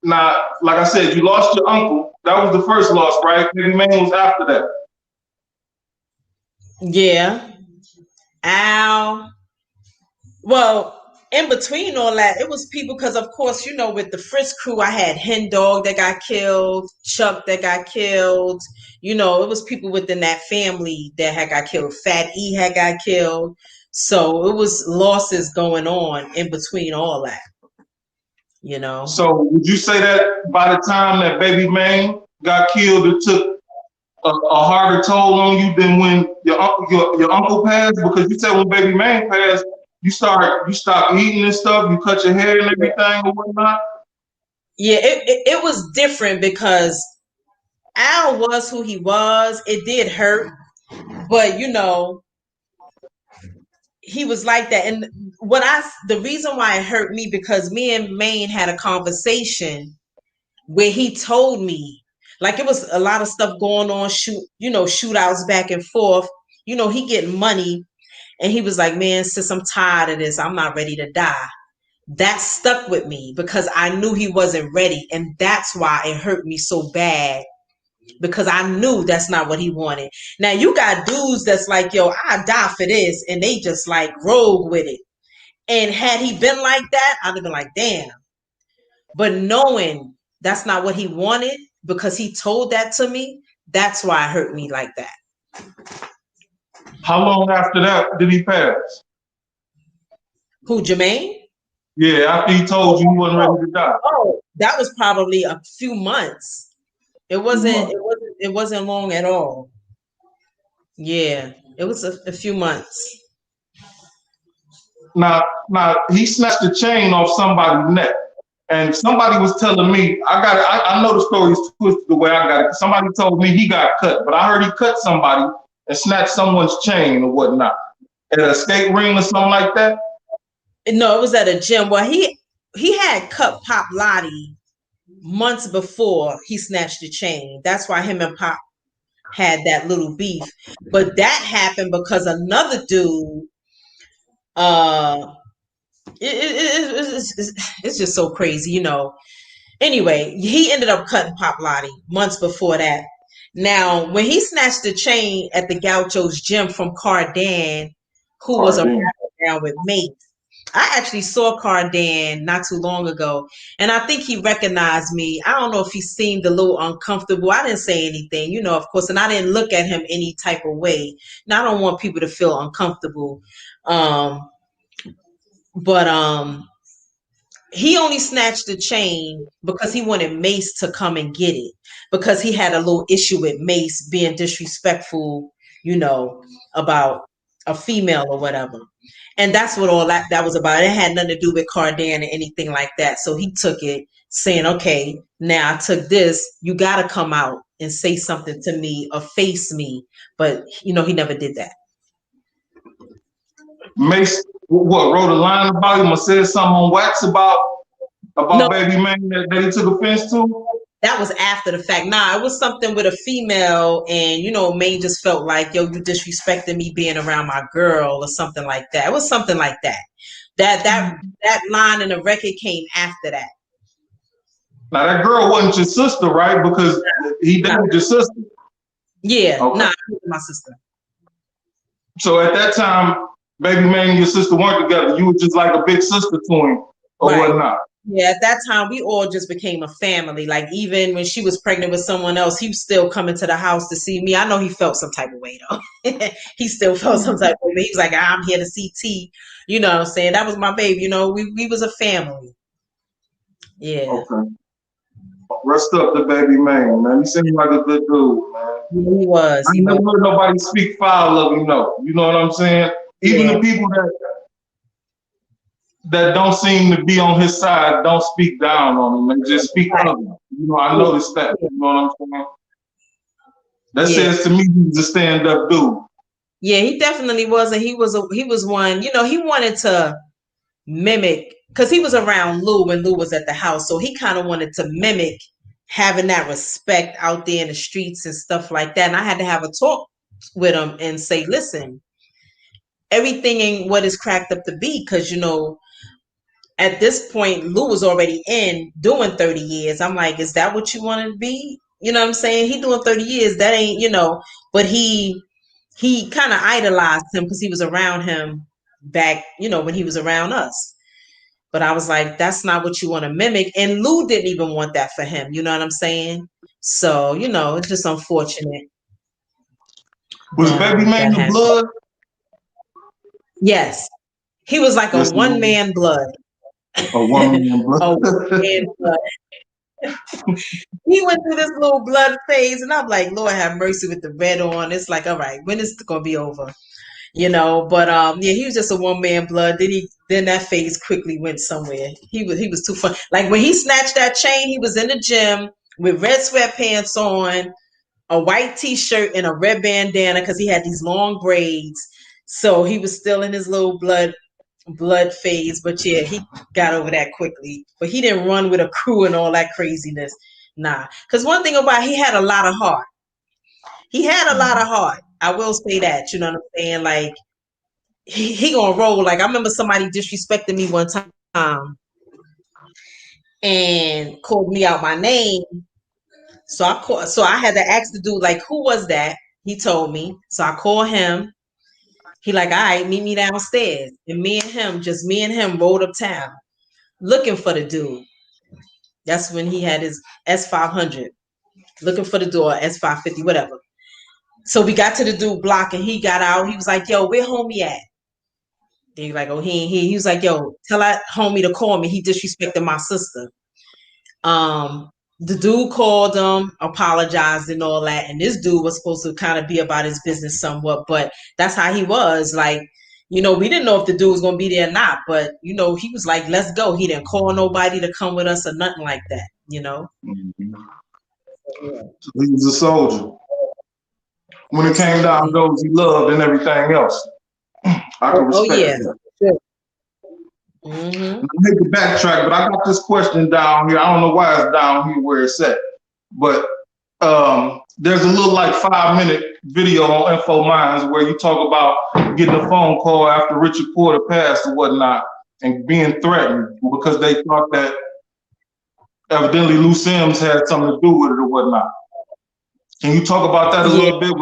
Now, like I said, you lost your uncle. That was the first loss, right? Baby Maine was after that.
Yeah. Al. Well, in between all that, it was people because, of course, with the Frisk crew, I had Hen Dog that got killed, Chuck that got killed. It was people within that family that had got killed. Fat E had got killed. So it was losses going on in between all that.
So would you say that by the time that Baby Maine got killed, it took a harder toll on you than when your uncle passed? Because you said when Baby Maine passed, you stopped eating and stuff, you cut your hair and everything or whatnot?
Yeah, it was different because Al was who he was. It did hurt, but he was like that. And the reason why it hurt me, because me and Maine had a conversation where he told me, like it was a lot of stuff going on, shootouts back and forth. He getting money, and he was like, man, sis, I'm tired of this. I'm not ready to die. That stuck with me because I knew he wasn't ready. And that's why it hurt me so bad, because I knew that's not what he wanted. Now you got dudes that's like, yo, I die for this, and they just like rogue with it. And had he been like that, I'd have been like, damn. But knowing that's not what he wanted, because he told that to me, that's why it hurt me like that.
How long after that did he pass?
Who, Jermaine?
Yeah, after he told you he wasn't ready to die.
Oh, that was probably a few months. It wasn't long at all. Yeah, it was a few months.
Now he snatched the chain off somebody's neck, and somebody was telling me, I know the story is twisted the way I got it. Somebody told me he got cut, but I heard he cut somebody and snatched someone's chain or whatnot at a skate ring or something like that.
No, it was at a gym. Well, he had cut Pop Lottie months before he snatched the chain. That's why him and Pop had that little beef. But that happened because another dude, it's just so crazy, Anyway, he ended up cutting Pop Lottie months before that. Now, when he snatched the chain at the Gaucho's gym from Cardan, who was a rapper down with Mace, I actually saw Cardan not too long ago, and I think he recognized me. I don't know if he seemed a little uncomfortable. I didn't say anything, of course, and I didn't look at him any type of way. Now, I don't want people to feel uncomfortable. But he only snatched the chain because he wanted Mace to come and get it, because he had a little issue with Mace being disrespectful, about a female or whatever. And that's what all that was about. It had nothing to do with Cardan or anything like that. So he took it saying, okay, now I took this. You got to come out and say something to me or face me. But, he never did that.
Mace, wrote a line about him or said something on wax about about baby man that he took offense to?
That was after the fact. Nah, it was something with a female, and Maine just felt like, yo, you disrespecting me being around my girl or something like that. It was something like that. That line in the record came after that.
Now that girl wasn't your sister, right? Because he dated your sister.
Yeah, okay. My sister.
So at that time, baby man and your sister weren't together. You were just like a big sister to him, or whatnot.
Yeah, at that time, we all just became a family. Like, even when she was pregnant with someone else, he was still coming to the house to see me. I know he felt some type of way, though. He still felt some type of way. He was like, I'm here to see T. You know what I'm saying? That was my baby. We was a family. Yeah.
Okay. Rest up the baby man. He seemed like a good dude, man.
He was.
I never heard nobody speak foul of him, though. You know what I'm saying? Even the people that don't seem to be on his side don't speak down on him. They just speak of him. I noticed that. You know what I'm saying? That says to me he's a stand-up dude.
Yeah, he definitely was, and he was one. He wanted to mimic, because he was around Lou when Lou was at the house, so he kind of wanted to mimic having that respect out there in the streets and stuff like that. And I had to have a talk with him and say, listen, everything ain't what it's cracked up to be, because at this point Lou was already doing 30 years. I'm like, is that what you want to be? You know what I'm saying? He doing 30 years. That ain't, but he kind of idolized him because he was around him back, when he was around us. But I was like, that's not what you want to mimic. And Lou didn't even want that for him. You know what I'm saying? So, it's just unfortunate.
Was baby man the blood?
Yes. He was like a one-man blood.
A one-man blood.
A one-man blood. He went through this little blood phase, and I'm like, Lord have mercy with the red on. It's like, all right, when is it going to be over? But he was just a one-man blood. Then that phase quickly went somewhere. He was too fun. Like, when he snatched that chain, he was in the gym with red sweatpants on, a white t-shirt, and a red bandana, because he had these long braids. So he was still in his little blood phase. But yeah, he got over that quickly. But he didn't run with a crew and all that craziness. Nah. Because one thing about he had a lot of heart. He had a lot of heart. I will say that. You know what I'm saying? Like, he gonna roll. Like, I remember somebody disrespected me one time and called me out my name. So I had to ask the dude, like, who was that? He told me. So I called him. He like, all right, meet me downstairs. And me and him rode uptown looking for the dude. That's when he had his S500, looking for the door, S550, whatever. So we got to the dude block, and he got out. He was like, yo, where homie at? They like, oh, he ain't here. He was like, yo, tell that homie to call me. He disrespected my sister. The dude called him, apologized and all that. And this dude was supposed to kind of be about his business somewhat, but that's how he was. Like, we didn't know if the dude was going to be there or not, but, he was like, let's go. He didn't call nobody to come with us or nothing like that,
Mm-hmm. So he was a soldier. When it came down to those he loved and everything else, I can respect that.
Sure. Mm-hmm.
I hate to backtrack, but I got this question down here. I don't know why it's down here where it's at, but there's a little like 5-minute video on Info Minds where you talk about getting a phone call after Richard Porter passed or whatnot and being threatened because they thought that evidently Lou Sims had something to do with it or whatnot. Can you talk about that a little bit?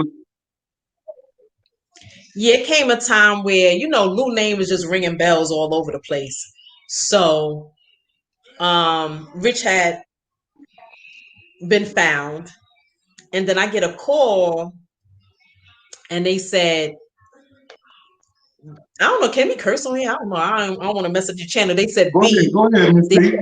Yeah, it came a time where, Lou name was just ringing bells all over the place. So Rich had been found. And then I get a call and they said, I don't know, can we curse on here? I don't know. I don't want to mess up your channel. They said,
Go ahead, Ms.Tee.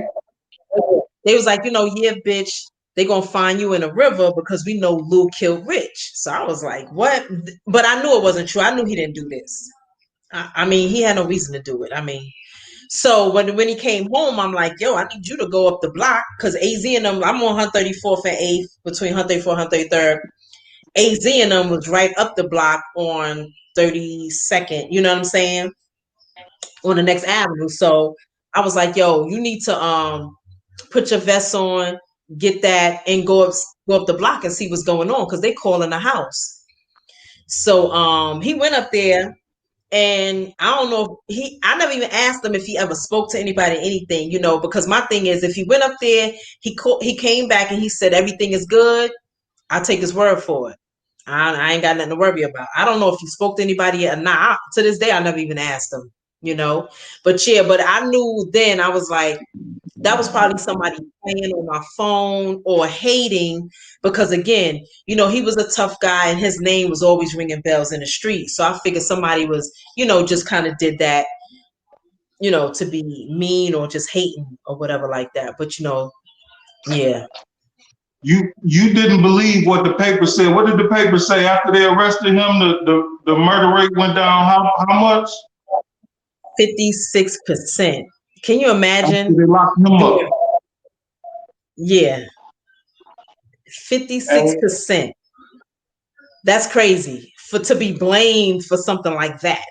They was like, yeah, bitch, they gonna find you in a river because we know Lou killed Rich. So I was like, what? But I knew it wasn't true. I knew he didn't do this. I mean, he had no reason to do it. I mean, so when he came home, I'm like, yo, I need you to go up the block because AZ and them, I'm on 134th and 8th, between 134th and 133rd. AZ and them was right up the block on 32nd, you know what I'm saying? On the next avenue. So I was like, yo, you need to put your vest on, get that, and go up the block and see what's going on because they call in the house. So he went up there, and I don't know if I never even asked him if he ever spoke to anybody, anything, because my thing is, if he went up there, he came back and he said everything is good, I'll take his word for it. I ain't got nothing to worry about. I don't know if he spoke to anybody yet or not. To this day, I never even asked him, But yeah, but I knew then, I was like, that was probably somebody playing on my phone or hating, because again, he was a tough guy and his name was always ringing bells in the street. So I figured somebody was, just kind of did that, to be mean or just hating or whatever like that. But yeah.
You didn't believe what the paper said. What did the paper say after they arrested him? The murder rate went down how much?
56%. Can you imagine?
After they locked him up.
Yeah. 56%. That's crazy to be blamed for something like that.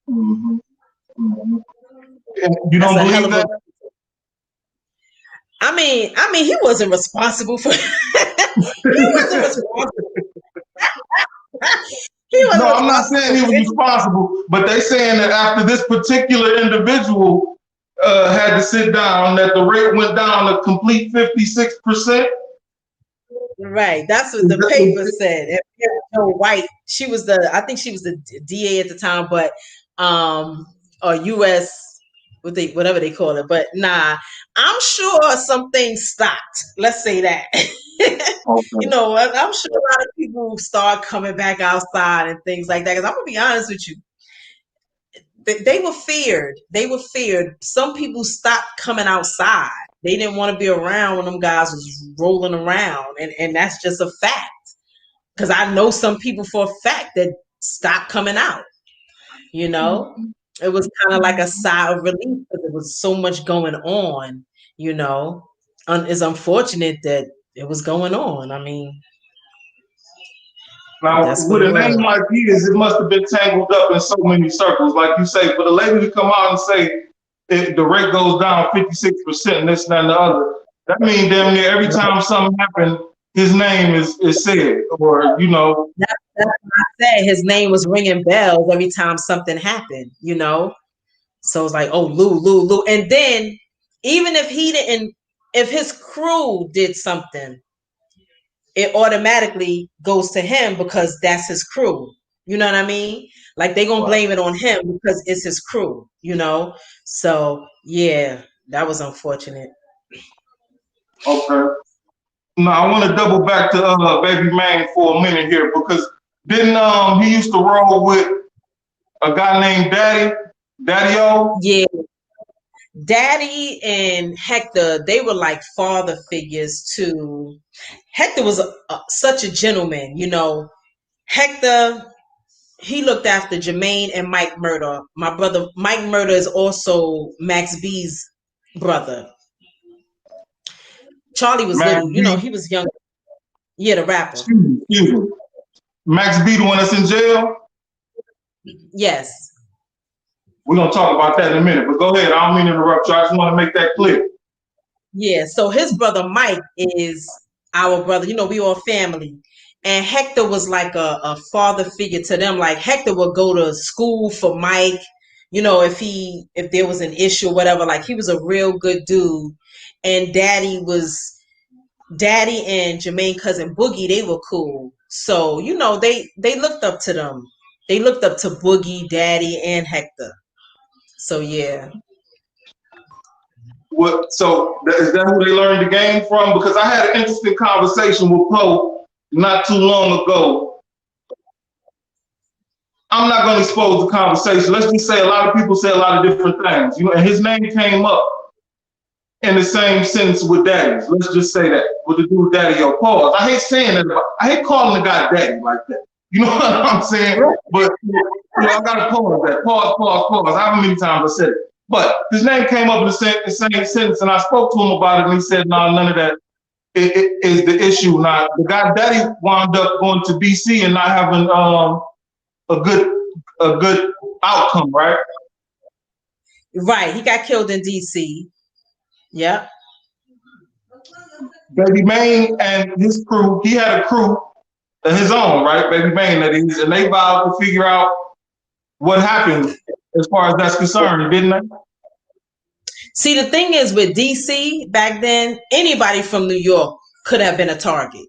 Mm-hmm. Mm-hmm. You don't believe that?
I mean, he wasn't responsible for. He wasn't responsible.
No, I'm not saying he was responsible, but they saying that after this particular individual had to sit down, that the rate went down a complete 56%.
Right, that's what the paper said. And Joe White, I think she was the DA at the time, but or U.S. whatever they call it. But nah, I'm sure some things stopped. Let's say that. Okay. I'm sure a lot of people start coming back outside and things like that. Because I'm gonna be honest with you, they were feared. They were feared. Some people stopped coming outside. They didn't want to be around when them guys was rolling around, and that's just a fact. Because I know some people for a fact that stopped coming out. It was kind of like a sigh of relief because there was so much going on. It's unfortunate that it was going on. I mean,
now with a name like his, it must have been tangled up in so many circles, like you say. For the lady to come out and say the rate goes down 56% and this, that, and the other, that means damn near every time something happened, his name is said, or
That's what I said. His name was ringing bells every time something happened. So it's like, oh, Lou, and then even if he didn't, if his crew did something, it automatically goes to him because that's his crew. You know what I mean? Like they're gonna blame it on him because it's his crew, So yeah, that was unfortunate.
Okay. Now I want to double back to Baby Mang for a minute here, because didn't he used to roll with a guy named Daddy-O?
Yeah. Daddy and Hector, they were like father figures too. Hector was such a gentleman, Hector, he looked after Jermaine and Mike Murder. My brother, Mike Murder, is also Max B's brother. Charlie was little, he was young. Yeah, the rapper.
Excuse me. Max B, the one that's in jail?
Yes.
We're going to talk about that in a minute, but go ahead. I don't mean to interrupt you. I just want to make that clear.
Yeah, so his brother Mike is our brother. We all family. And Hector was like a father figure to them. Like Hector would go to school for Mike, if there was an issue or whatever. Like he was a real good dude. And Daddy and Jermaine cousin Boogie, they were cool. So, they looked up to them. They looked up to Boogie, Daddy, and Hector. So yeah.
So is that who they learned the game from? Because I had an interesting conversation with Poe not too long ago. I'm not going to expose the conversation. Let's just say a lot of people say a lot of different things. And his name came up in the same sentence with Daddy's. Let's just say that with the dude Daddy-O. Pause. I hate saying that. I hate calling the guy Daddy like that. You know what I'm saying? But I got to pause that. Pause. How many times I said it? But his name came up in the same sentence, and I spoke to him about it, and he said, "No, none of that is the issue." Now, the guy Daddy wound up going to DC and not having a good outcome, right?
Right. He got killed in DC. Yep.
Baby Maine and his crew, he had a crew of his own, right? Baby Maine, that is, and they vowed to figure out what happened as far as that's concerned, didn't they?
See, the thing is with DC back then, anybody from New York could have been a target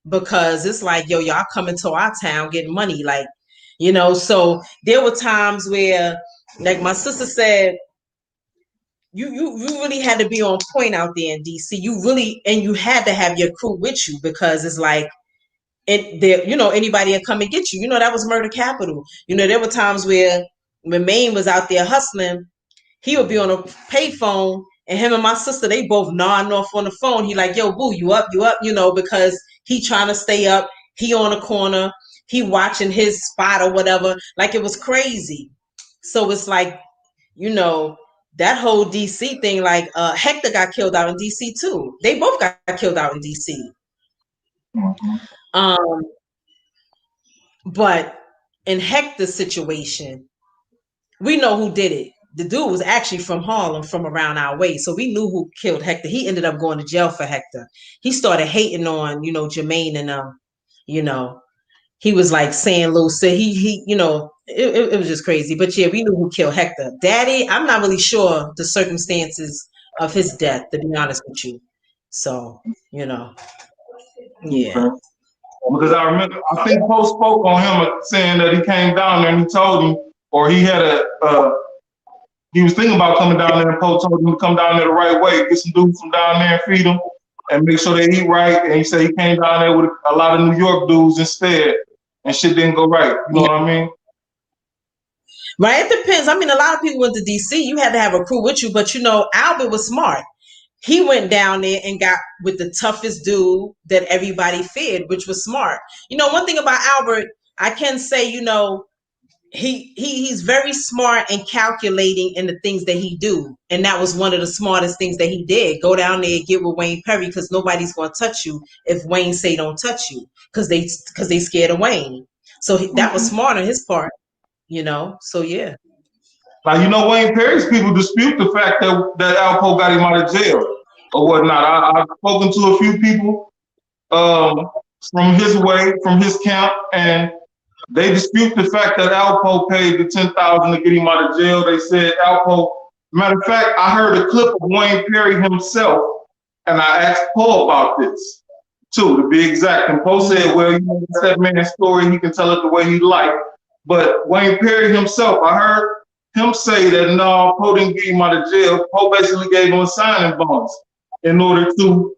because it's like, yo, y'all coming to our town getting money. Like, you know, so there were times where, like my sister said, you really had to be on point out there in DC. You really, and you had to have your crew with you because it's like, there, you know, anybody would come and get you. You know, that was murder capital. You know, there were times where when Maine was out there hustling, he would be on a payphone, and him and my sister, they both nodding off on the phone. He like, yo, boo, you up, you know, because he trying to stay up. He on the corner, he watching his spot or whatever. Like, it was crazy. So it's like, you know, that whole DC thing, like Hector got killed out in DC too. They both got killed out in DC. But in Hector's situation, we know who did it. The dude was actually from Harlem, from around our way. So we knew who killed Hector. He ended up going to jail for Hector. He started hating on, you know, Jermaine and you know, he was like saying little, so he, you know, it was just crazy. But yeah, we knew who killed Hector. Daddy, I'm not really sure the circumstances of his death, to be honest with you. So, you know, yeah.
Okay. Because I remember, I think Poe spoke on him saying that he came down there and he told him, or he had he was thinking about coming down there, and Poe told him to come down there the right way, get some dudes from down there and feed them and make sure they eat right. And he said he came down there with a lot of New York dudes instead, and shit didn't go right. You know what I mean?
Right, it depends. I mean, a lot of people went to DC. You had to have a crew with you, but you know, Albert was smart. He went down there and got with the toughest dude that everybody feared, which was smart. You know, one thing about Albert, I can say, you know, he's very smart and calculating in the things that he do. And that was one of the smartest things that he did. Go down there and get with Wayne Perry because nobody's going to touch you if Wayne say don't touch you because they scared of Wayne. So that was smart on his part, you know? So, yeah.
Like, you know, Wayne Perry's people dispute the fact that Alpo got him out of jail or whatnot. I've spoken to a few people from his camp, and they dispute the fact that Alpo paid the $10,000 to get him out of jail. They said Alpo. Matter of fact, I heard a clip of Wayne Perry himself, and I asked Poe about this too, to be exact. And Poe said, "Well, you know, it's that man's story. He can tell it the way he like." But Wayne Perry himself, I heard him say that no, Poe didn't get him out of jail. Poe basically gave him a signing bonus in order to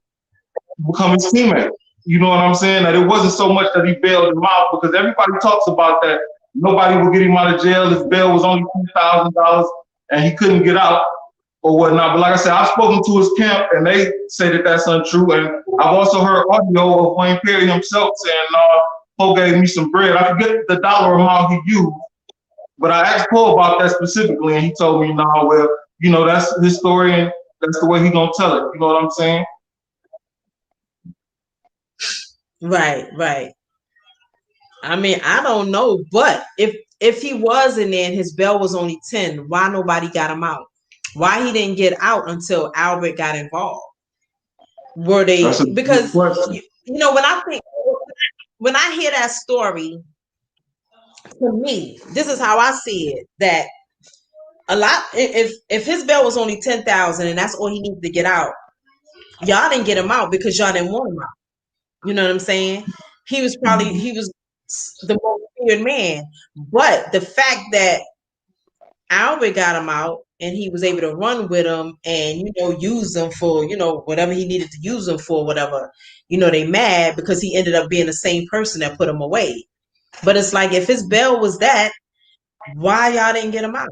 become his teammate. You know what I'm saying? That it wasn't so much that he bailed him out, because everybody talks about that. Nobody will get him out of jail. His bail was only $10,000 and he couldn't get out or whatnot. But like I said, I've spoken to his camp and they say that that's untrue. And I've also heard audio of Wayne Perry himself saying, no, Poe gave me some bread. I forget the dollar amount he used, but I asked Poe about that specifically, and he told me, no, well, you know, that's his story and that's the way he gonna tell it. You know what I'm saying?
Right. I mean, I don't know, but if he was in there and his bail was only 10, why nobody got him out? Why he didn't get out until Albert got involved? Were they, because you know, when I hear that story, to me, this is how I see it, that a lot, if his bail was only 10,000 and that's all he needed to get out, y'all didn't get him out because y'all didn't want him out. You know what I'm saying? He was the most feared man. But the fact that Albert got him out and he was able to run with him and, you know, use them for, you know, whatever he needed to use them for, whatever, you know, they mad because he ended up being the same person that put him away. But it's like, if his bail was that, why y'all didn't get him out?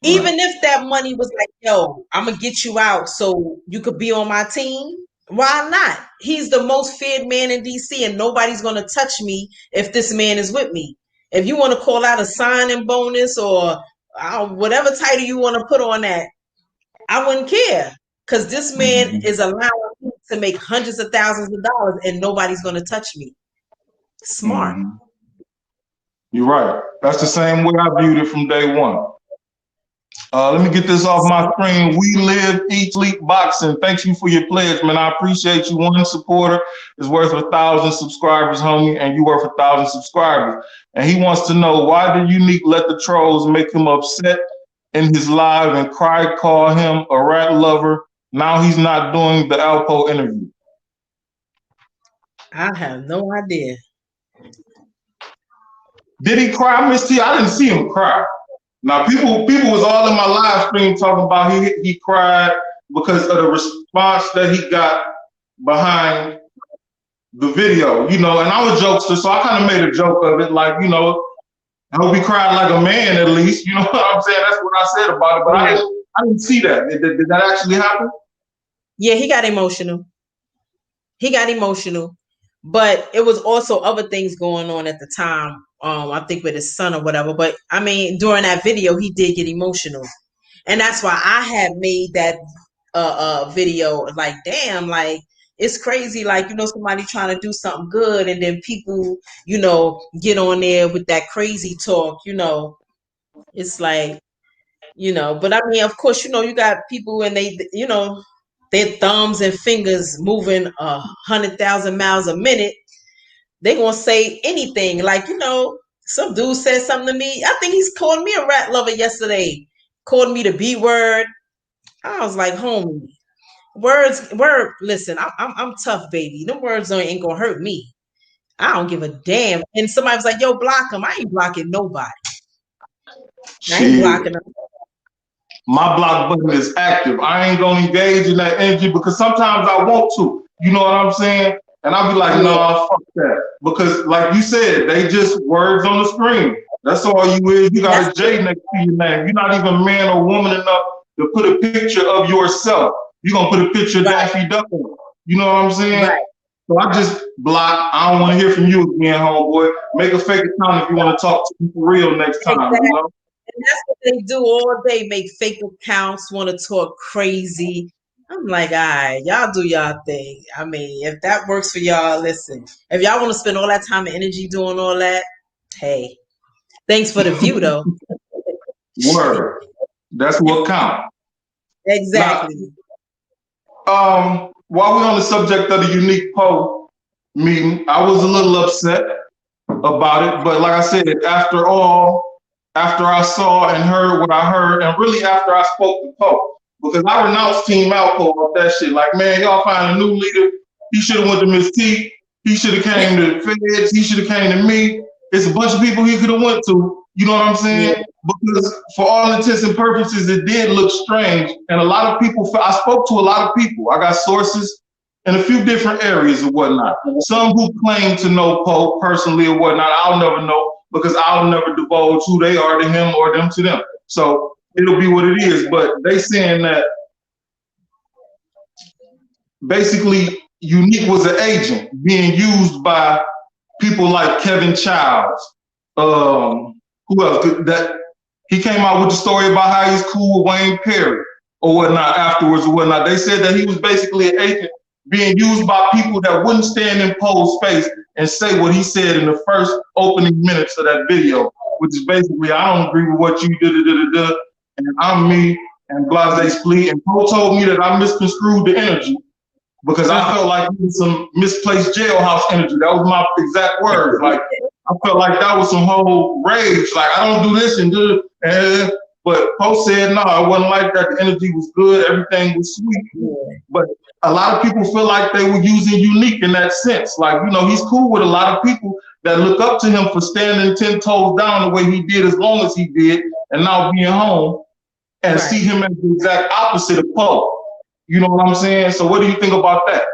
Even if that money was like, yo, I'm going to get you out so you could be on my team. Why not? He's the most feared man in DC and nobody's going to touch me if this man is with me. If you want to call out a signing bonus or whatever title you want to put on that, I wouldn't care, because this man is allowing me to make hundreds of thousands of dollars and nobody's going to touch me. Smart.
You're right. That's the same way I viewed it from day one. Let me get this off my screen. We live, eat, sleep, boxing. Thank you for your pledge, man. I appreciate you. One supporter is worth 1,000 subscribers, homie, and you worth 1,000 subscribers. And he wants to know, why did Unique let the trolls make him upset in his live and call him a rat lover? Now he's not doing the Alpo interview.
I have no idea.
Did he cry, Ms.Tee? I didn't see him cry. Now, people was all in my live stream talking about he cried because of the response that he got behind the video, you know, and I'm a jokester, so I kind of made a joke of it, like, you know, I hope he cried like a man at least, you know what I'm saying? That's what I said about it, but I didn't see that. Did that actually happen?
Yeah, he got emotional. But it was also other things going on at the time. I think with his son or whatever. But I mean, during that video, he did get emotional, and that's why I had made that video. Like, damn, like it's crazy. Like, you know, somebody trying to do something good, and then people, you know, get on there with that crazy talk. You know, it's like, you know. But I mean, of course, you know, you got people and they, you know, their thumbs and fingers moving 100,000 miles a minute. They gonna say anything. Like, you know, some dude said something to me. I think he's called me a rat lover yesterday. Called me the B word. I was like, homie, word. Listen, I'm tough, baby. Them words ain't gonna hurt me. I don't give a damn. And somebody was like, yo, block him. I ain't blocking nobody. I ain't blocking them.
My block button is active. I ain't gonna engage in that energy because sometimes I want to. You know what I'm saying? And I'll be like, nah, fuck that. Because like you said, they just words on the screen. That's all you is. You got a J next to your name. You're not even man or woman enough to put a picture of yourself. You're going to put a picture of Daffy Duck on. You know what I'm saying? Right. So I just block. I don't want to hear from you again, homeboy. Make a fake account if you want to talk to me for real next time.
Exactly.
You know?
And that's what they do all day, make fake accounts, want to talk crazy. I'm like, all right, y'all do y'all thing. I mean, if that works for y'all, listen. If y'all want to spend all that time and energy doing all that, hey, thanks for the view, though.
Word. That's what counts.
Exactly.
Now, while we're on the subject of the Unique Poe meeting, I was a little upset about it. But like I said, after I saw and heard what I heard, and really after I spoke to Poe, because I renounced Team Alpo of that shit. Like, man, y'all find a new leader. He should have went to Ms.Tee. He should have came to Feds. He should have came to me. It's a bunch of people he could have went to. You know what I'm saying? Yeah. Because for all intents and purposes, it did look strange. And a lot of people, I spoke to a lot of people. I got sources in a few different areas or whatnot. Some who claim to know Poe personally or whatnot. I'll never know because I'll never divulge who they are to him or them to them. So it'll be what it is. But they saying that basically Unique was an agent being used by people like Kevin Childs. Who else? That he came out with the story about how he's cool with Wayne Perry or whatnot afterwards or whatnot. They said that he was basically an agent being used by people that wouldn't stand in Poe's face and say what he said in the first opening minutes of that video, which is basically, I don't agree with what you did, and I'm me, and blase split. And Poe told me that I misconstrued the energy because I felt like it was some misplaced jailhouse energy. That was my exact words. Like, I felt like that was some whole rage. Like, I don't do this and do it. But Poe said, no, it wasn't like that. The energy was good. Everything was sweet. But a lot of people feel like they were using Unique in that sense. Like, you know, he's cool with a lot of people that look up to him for standing 10 toes down the way he did as long as he did and now being home and see him as the exact opposite of Poe. You know what I'm saying? So what do you think about that?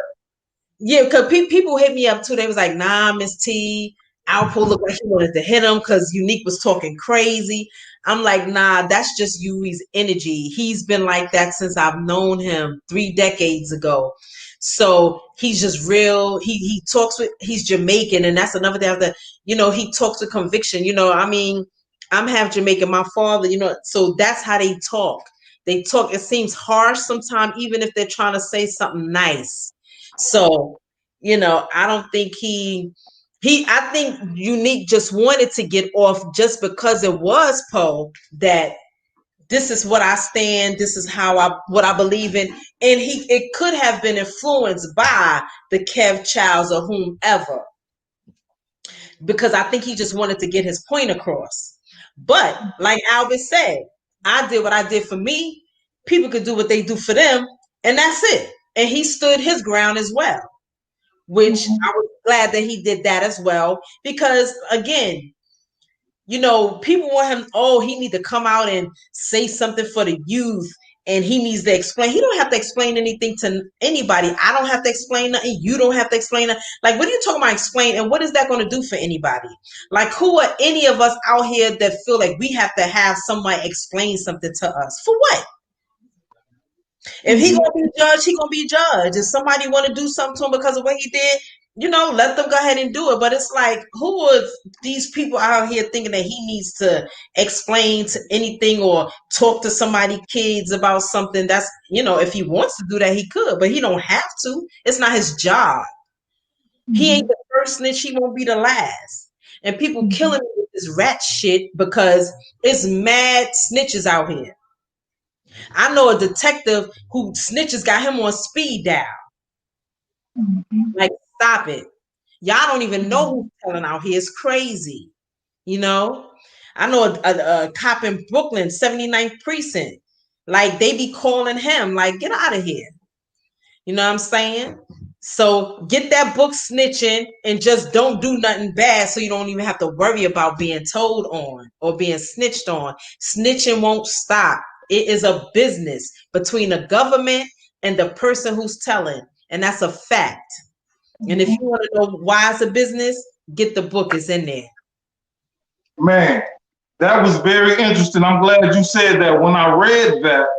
Yeah, because people hit me up too. They was like, nah, Ms.Tee, Alpo looked like he wanted to hit him because Unique was talking crazy. I'm like, nah, that's just Yui's energy. He's been like that since I've known him 3 decades ago. So he's just real. He talks with, he's Jamaican, and that's another thing that, you know, he talks with conviction. You know, I mean, I'm half Jamaican, my father, you know, so that's how they talk. They talk, it seems harsh sometimes, even if they're trying to say something nice. So, you know, I don't think I think Unique just wanted to get off just because it was Poe that this is what I stand, this is what I believe in. And it could have been influenced by the Kev Childs or whomever, because I think he just wanted to get his point across. But like Albert said, I did what I did for me. People could do what they do for them, and that's it. And he stood his ground as well, which I was glad that he did that as well, because again, you know, people want him, oh, he need to come out and say something for the youth, and he needs to explain. He don't have to explain anything to anybody. I don't have to explain nothing. You don't have to explain nothing. Like, what are you talking about explain? And what is that going to do for anybody? Like, who are any of us out here that feel like we have to have somebody explain something to us? For what? If he gonna be judged, he gonna be judged. If somebody want to do something to him because of what he did, you know, let them go ahead and do it. But it's like, who are these people out here thinking that he needs to explain to anything or talk to somebody, kids, about something? That's, you know, if he wants to do that, he could, but he don't have to. It's not his job. He ain't the first snitch, he won't be the last. And people killing me with this rat shit because it's mad snitches out here. I know a detective who snitches got him on speed dial. Like, stop it. Y'all don't even know who's telling out here. It's crazy. You know? I know a cop in Brooklyn, 79th precinct. Like, they be calling him, like, get out of here. You know what I'm saying? So get that book snitching and just don't do nothing bad, so you don't even have to worry about being told on or being snitched on. Snitching won't stop. It is a business between the government and the person who's telling. And that's a fact. And if you want to know why it's a business, get the book. It's in there.
Man, that was very interesting. I'm glad you said that. When I read that,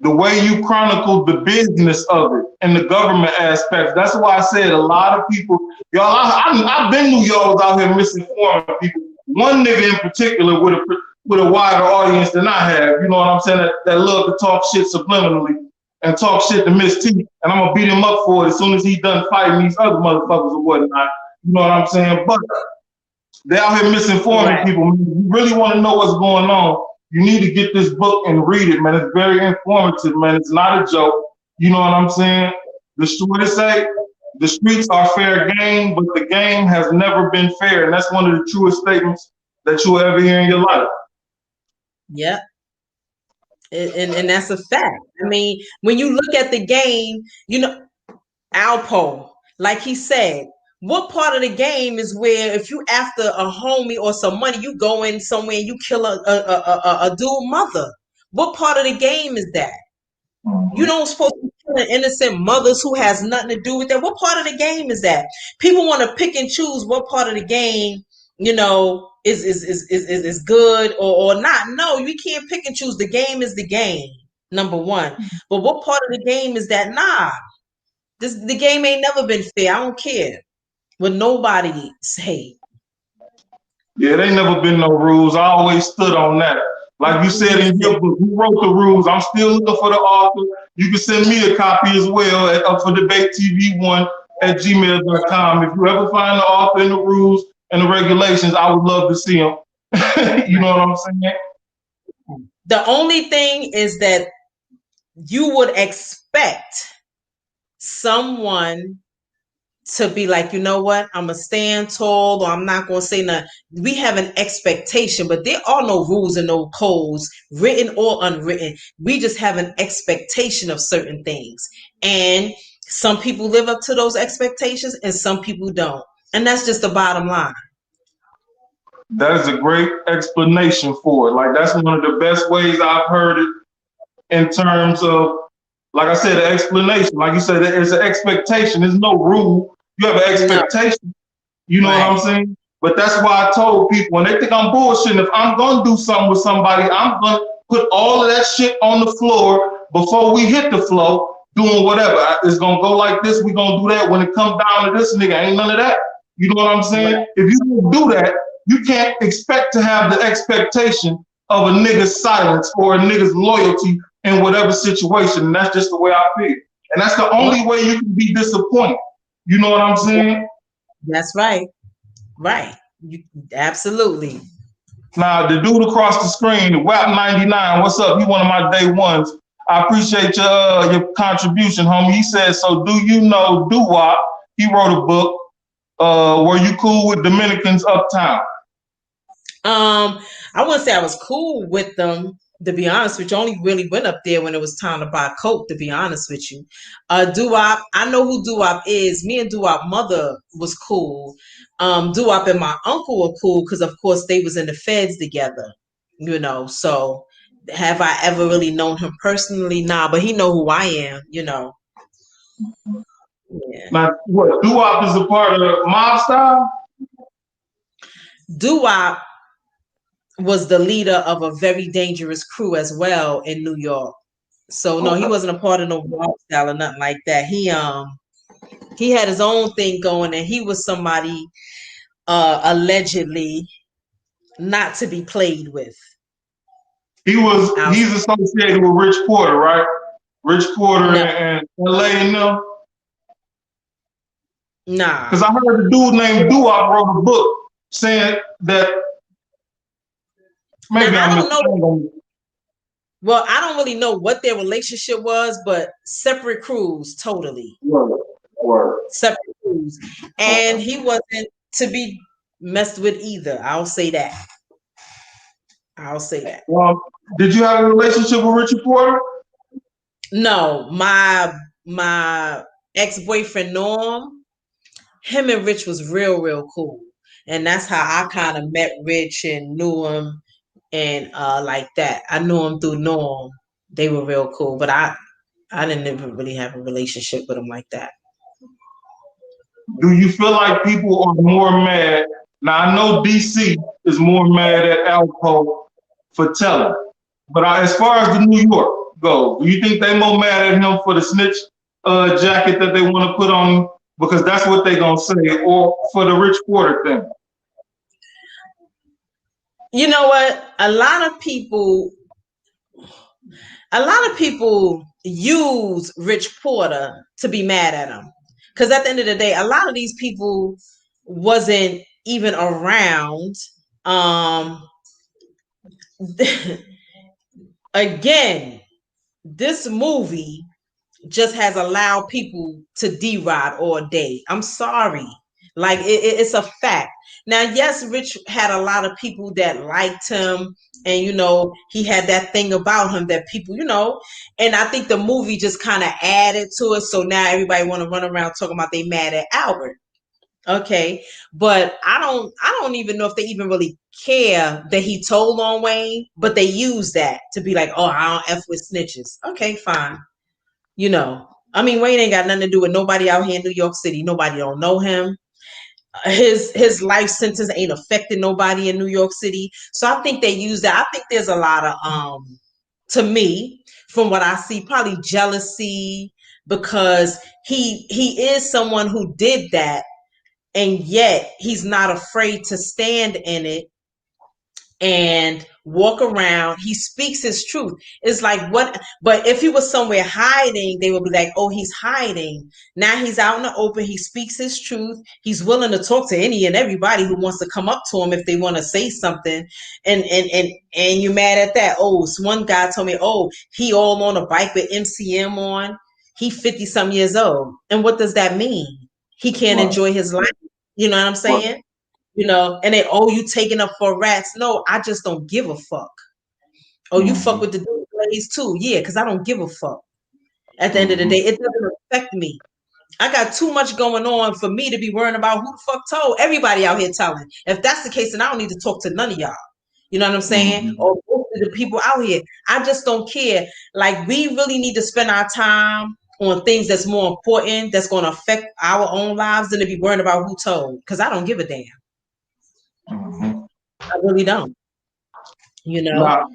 the way you chronicled the business of it and the government aspects, that's why I said a lot of people, y'all, I've been New York out here misinforming people. One nigga in particular with a wider audience than I have, you know what I'm saying, that love to talk shit subliminally and talk shit to Ms.Tee, and I'm gonna beat him up for it as soon as he done fighting these other motherfuckers or whatnot. You know what I'm saying? But they out here misinforming people. Man, you really want to know what's going on, you need to get this book and read it, man. It's very informative, man. It's not a joke. You know what I'm saying? What it say? The streets are fair game, but the game has never been fair. And that's one of the truest statements that you'll ever hear in your life.
Yep. And that's a fact. I mean, when you look at the game, you know, Alpo, like he said, what part of the game is where if you after a homie or some money, you go in somewhere and you kill a dual mother? What part of the game is that? You don't supposed to be killing innocent mothers who has nothing to do with that. What part of the game is that? People want to pick and choose what part of the game, you know, is good or not. No, you can't pick and choose. The game is the game, number one. But what part of the game is that? Nah, the game ain't never been fair. I don't care what nobody say.
Yeah, there ain't never been no rules. I always stood on that. Like you said in your book, you wrote the rules. I'm still looking for the author. You can send me a copy as well for debatetv1@gmail.com. If you ever find the author and the rules and the regulations, I would love to see them. You know what I'm saying?
The only thing is that you would expect someone to be like, you know what, I'm going to stand tall, or I'm not going to say nothing. We have an expectation, but there are no rules and no codes, written or unwritten. We just have an expectation of certain things. And some people live up to those expectations and some people don't. And that's just the bottom line.
That is a great explanation for it. Like, that's one of the best ways I've heard it in terms of, like I said, the explanation. Like you said, there's an expectation. There's no rule. You have an expectation. No. You know what I'm saying? But that's why I told people, when they think I'm bullshitting, if I'm going to do something with somebody, I'm going to put all of that shit on the floor before we hit the floor, doing whatever. It's going to go like this. We're going to do that. When it comes down to this, nigga, ain't none of that. You know what I'm saying? Right. If you don't do that, you can't expect to have the expectation of a nigga's silence or a nigga's loyalty in whatever situation. And that's just the way I feel. And that's the only way you can be disappointed. You know what I'm saying?
That's right. Right. Absolutely.
Now, the dude across the screen, the WAP99, what's up? He one of my day ones. I appreciate your contribution, homie. He said, so do you know Doo-Wop? He wrote a book. Were you cool with Dominicans uptown?
I wouldn't say I was cool with them, to be honest with you. I only really went up there when it was time to buy coke, to be honest with you. Doo-Wop, I know who Doo-Wop is. Me and Doo-Wop mother was cool. Doo-Wop and my uncle were cool because, of course, they was in the feds together, you know. So have I ever really known him personally? Nah, but he know who I am, you know. Yeah.
Now, what, Doo-Wop is a part of Mob Style?
Doo-Wop was the leader of a very dangerous crew as well in New York. So no, he wasn't a part of no Mob Style or nothing like that. He had his own thing going, and he was somebody allegedly not to be played with.
He's associated with Rich Porter, right? Rich Porter and LA and them.
Nah.
Because I heard a dude named Doo-Wop wrote a book saying that maybe
now, I don't know. Well, I don't really know what their relationship was, but separate crews, totally.
Word.
Separate crews. And he wasn't to be messed with either. I'll say that.
Did you have a relationship with Richard Porter?
No, my ex-boyfriend Norm, him and Rich was real cool. And that's how I kind of met Rich and knew him and like that. I knew him through Norm. They were real cool, but I didn't ever really have a relationship with him like that.
Do you feel like people are more mad? Now I know DC is more mad at Alpo for telling, but as far as the New York goes, do you think they more mad at him for the snitch jacket that they want to put on because that's what they gonna say, or for the Rich Porter thing?
You know what? A lot of people use Rich Porter to be mad at him. Because at the end of the day, a lot of these people wasn't even around. Again, this movie just has allowed people to D-Rod all day. I'm sorry. Like, it's a fact. Now, yes, Rich had a lot of people that liked him, and, you know, he had that thing about him that people, you know, and I think the movie just kind of added to it. So now everybody want to run around talking about they mad at Albert. Okay. But I don't even know if they even really care that he told on Wayne, but they use that to be like, oh, I don't F with snitches. Okay, fine. You know, I mean, Wayne ain't got nothing to do with nobody out here in New York City. Nobody don't know him. His life sentence ain't affecting nobody in New York City. So I think they use that. I think there's a lot of to me, from what I see, probably jealousy, because he is someone who did that, and yet he's not afraid to stand in it and walk around. He speaks his truth. It's like, what? But if he was somewhere hiding, they would be like, oh, he's hiding. Now he's out in the open. He speaks his truth. He's willing to talk to any and everybody who wants to come up to him if they want to say something. And you're mad at that. Oh, so one guy told me, oh, he all on a bike with MCM on. He 50 some years old. And what does that mean? He can't enjoy his life. You know what I'm saying? You know, and then, oh, you taking up for rats. No, I just don't give a fuck. Oh, you fuck with the Blaze too. Yeah, because I don't give a fuck. At the end of the day, it doesn't affect me. I got too much going on for me to be worrying about who the fuck told. Everybody out here telling. If that's the case, then I don't need to talk to none of y'all. You know what I'm saying? Or most of the people out here. I just don't care. Like, we really need to spend our time on things that's more important, that's going to affect our own lives, than to be worrying about who told. Because I don't give a damn. I really don't. You know.
Now,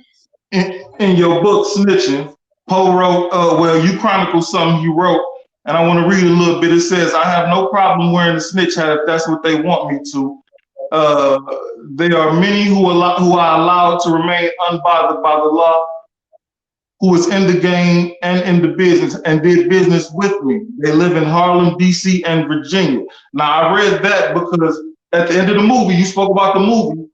in your book, Snitching, Poe wrote, well, you chronicle something you wrote, and I want to read a little bit. It says, I have no problem wearing a snitch hat if that's what they want me to. There are many who are allowed to remain unbothered by the law, who is in the game and in the business and did business with me. They live in Harlem, DC, and Virginia. Now, I read that because at the end of the movie, you spoke about the movie.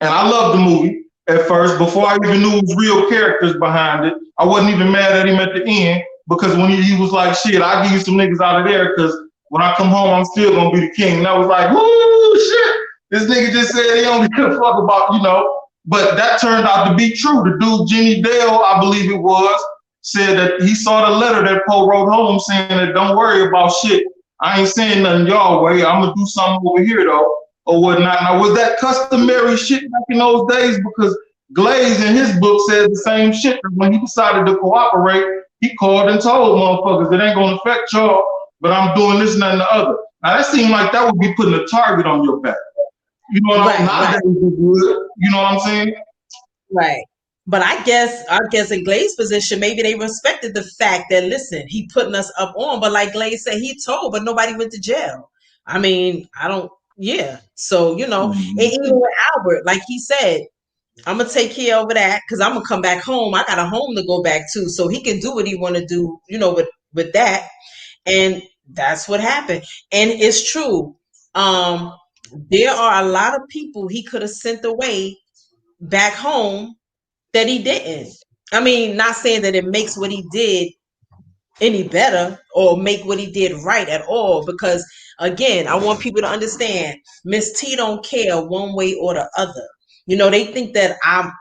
And I loved the movie at first. Before I even knew it was real characters behind it, I wasn't even mad at him at the end because when he was like, shit, I'll give you some niggas out of there because when I come home, I'm still gonna be the king. And I was like, woo, shit. This nigga just said he only give a fuck about, you know. But that turned out to be true. The dude, Jenny Dale, I believe it was, said that he saw the letter that Poe wrote home saying that don't worry about shit. I ain't saying nothing y'all way. I'm gonna do something over here though, or whatnot. Now was that customary shit back in those days? Because Glaze in his book says the same shit. When he decided to cooperate, he called and told motherfuckers it ain't gonna affect y'all, but I'm doing this and that and the other. Now that seemed like that would be putting a target on your back. You know what I'm saying? You know what I'm saying?
Right. But I guess in Glaze's position, maybe they respected the fact that, listen, he putting us up on, but like Glaze said, he told, but nobody went to jail. I mean, So, you know, and even with Albert, like he said, I'm going to take care over that because I'm going to come back home. I got a home to go back to. So he can do what he want to do, you know, with that. And that's what happened. And it's true. There are a lot of people he could have sent away back home that he didn't. I mean, not saying that it makes what he did any better or make what he did right at all, because again, I want people to understand Ms.Tee don't care one way or the other. You know, they think that I'm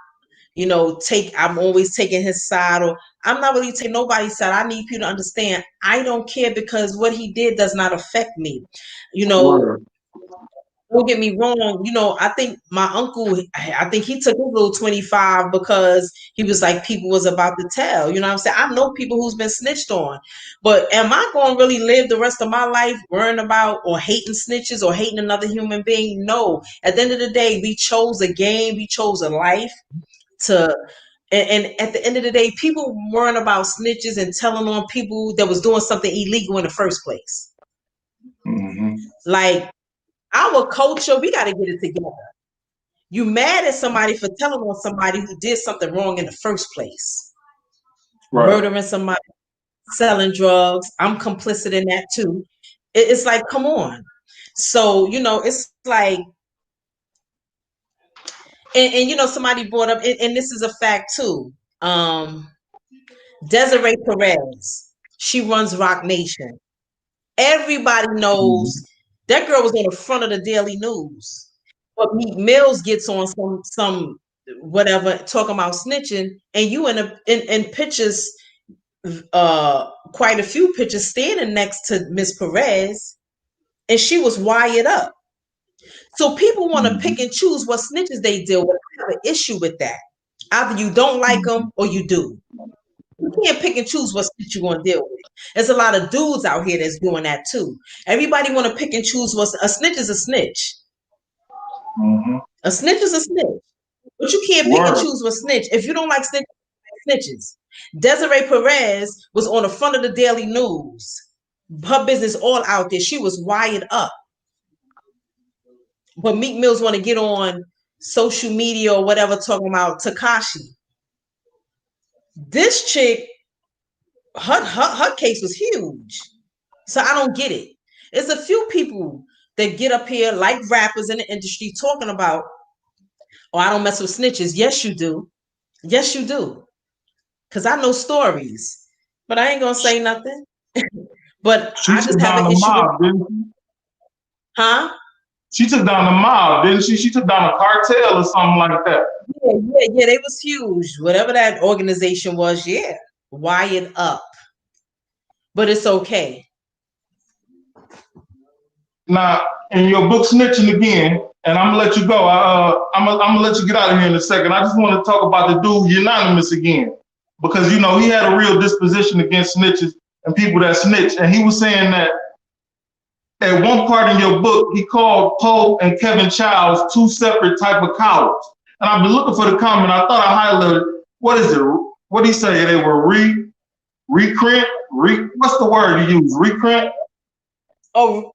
always taking his side, or I'm not really taking nobody's side. I need people to understand I don't care because what he did does not affect me. You know,
Word.
Don't get me wrong, you know, I think my uncle, I think he took his little 25 because he was like, people was about to tell, you know what I'm saying? I know people who's been snitched on, but am I going to really live the rest of my life worrying about or hating snitches or hating another human being? No. At the end of the day, we chose a game, we chose a life and at the end of the day, people weren't about snitches and telling on people that was doing something illegal in the first place.
Mm-hmm.
Like, our culture, we got to get it together. You mad at somebody for telling on somebody who did something wrong in the first place. Right. Murdering somebody, selling drugs. I'm complicit in that too. It's like, come on. So, you know, it's like, and you know, somebody brought up, and this is a fact too. Desiree Perez, she runs Rock Nation. Everybody knows that girl was on the front of the Daily News. But Meek Mills gets on some whatever talking about snitching, and you in pictures, quite a few pictures standing next to Miss Perez, and she was wired up. So people want to pick and choose what snitches they deal with. I have an issue with that. Either you don't like them or you do. You can't pick and choose what snitch you want to deal with. There's a lot of dudes out here that's doing that too. Everybody want to pick and choose what's a snitch is a snitch.
Mm-hmm.
A snitch is a snitch. But you can't pick and choose what snitch. If you don't like snitches. Desiree Perez was on the front of the Daily News. Her business all out there. She was wired up. But Meek Mills want to get on social media or whatever talking about Tekashi. This chick, her case was huge. So I don't get it. There's a few people that get up here like rappers in the industry talking about, oh, I don't mess with snitches. Yes, you do. Yes, you do. Because I know stories. But I ain't going to say nothing. But I just have an issue with... Huh?
She took down the mob, didn't she? She took down a cartel or something like that.
Yeah, they was huge. Whatever that organization was, yeah. Wired up. But it's okay.
Now, in your book, Snitching Again, and I'm going to let you go. I'm going to let you get out of here in a second. I just want to talk about the dude, Unanimous, again. Because, you know, he had a real disposition against snitches and people that snitch. And he was saying that at one part in your book, he called Poe and Kevin Childs two separate type of cowards. And I've been looking for the comment. I thought I highlighted, what is it? What did he say? They were recreant? What's the word you use? Recreant?
Oh,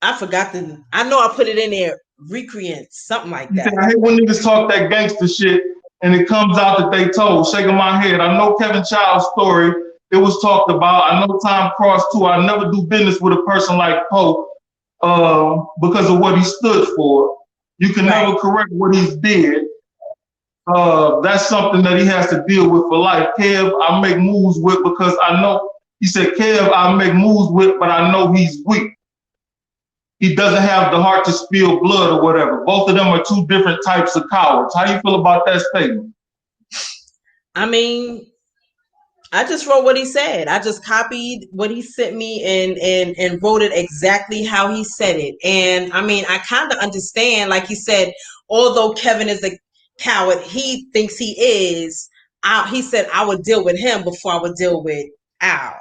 I forgot I know I put it in there. Recreant, something like that.
I hate when niggas talk that gangster shit and it comes out that they told. Shaking my head. I know Kevin Childs' story. It was talked about. I know time crossed too. I never do business with a person like Poe because of what he stood for. You can never correct what he's did. That's something that he has to deal with for life. Kev, I make moves with because I know, he said, Kev, I make moves with, but I know he's weak. He doesn't have the heart to spill blood or whatever. Both of them are two different types of cowards. How do you feel about that statement?
I mean, I just wrote what he said. I just copied what he sent me and wrote it exactly how he said it. And I mean, I kind of understand, like he said, although Kevin is a coward, he thinks he is. He said, I would deal with him before I would deal with Al.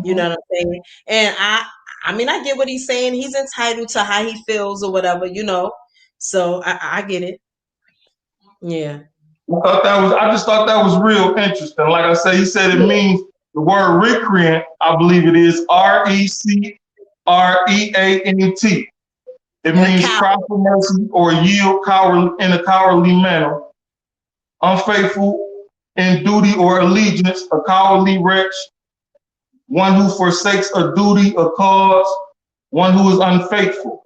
You know what I'm saying? And I mean, I get what he's saying. He's entitled to how he feels or whatever, you know. So I get it. Yeah.
I just thought that was real interesting. Like I said, he said it means the word recreant, I believe it is RECREANT. It means cry for mercy or yield in a cowardly manner, unfaithful in duty or allegiance, a cowardly wretch, one who forsakes a duty, a cause, one who is unfaithful.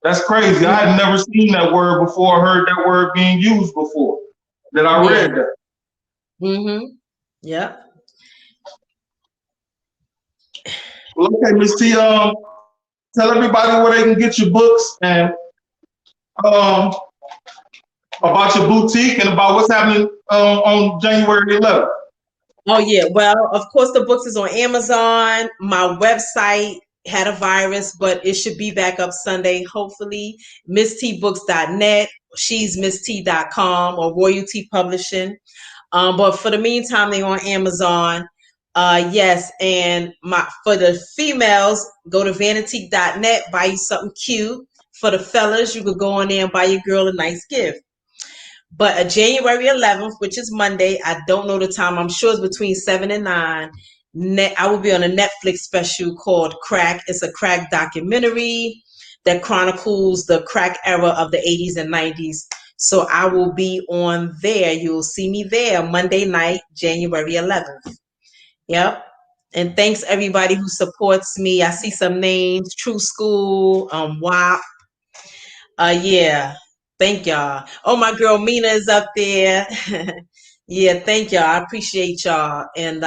That's crazy. I had never seen that word before, heard that word being used before. That I read that.
Yeah.
Well, okay, Ms.Tee, tell everybody where they can get your books and about your boutique and about what's happening on January 11th.
Oh yeah, well, of course the books is on Amazon. My website had a virus, but it should be back up Sunday, hopefully. Ms.Teebooks.net, she's Ms.Tee.com or Royalty Publishing. But for the meantime, they're on Amazon. Yes, and for the females, go to vanity.net, buy you something cute. For the fellas, you could go on there and buy your girl a nice gift. But January 11th, which is Monday, I don't know the time. I'm sure it's between 7 and 9. I will be on a Netflix special called Crack. It's a crack documentary that chronicles the crack era of the 80s and 90s. So I will be on there. You'll see me there Monday night, January 11th. Yep. And thanks everybody who supports me. I see some names, True School, WAP. Yeah. Thank y'all. Oh, my girl Mina is up there. Yeah, thank y'all. I appreciate y'all. And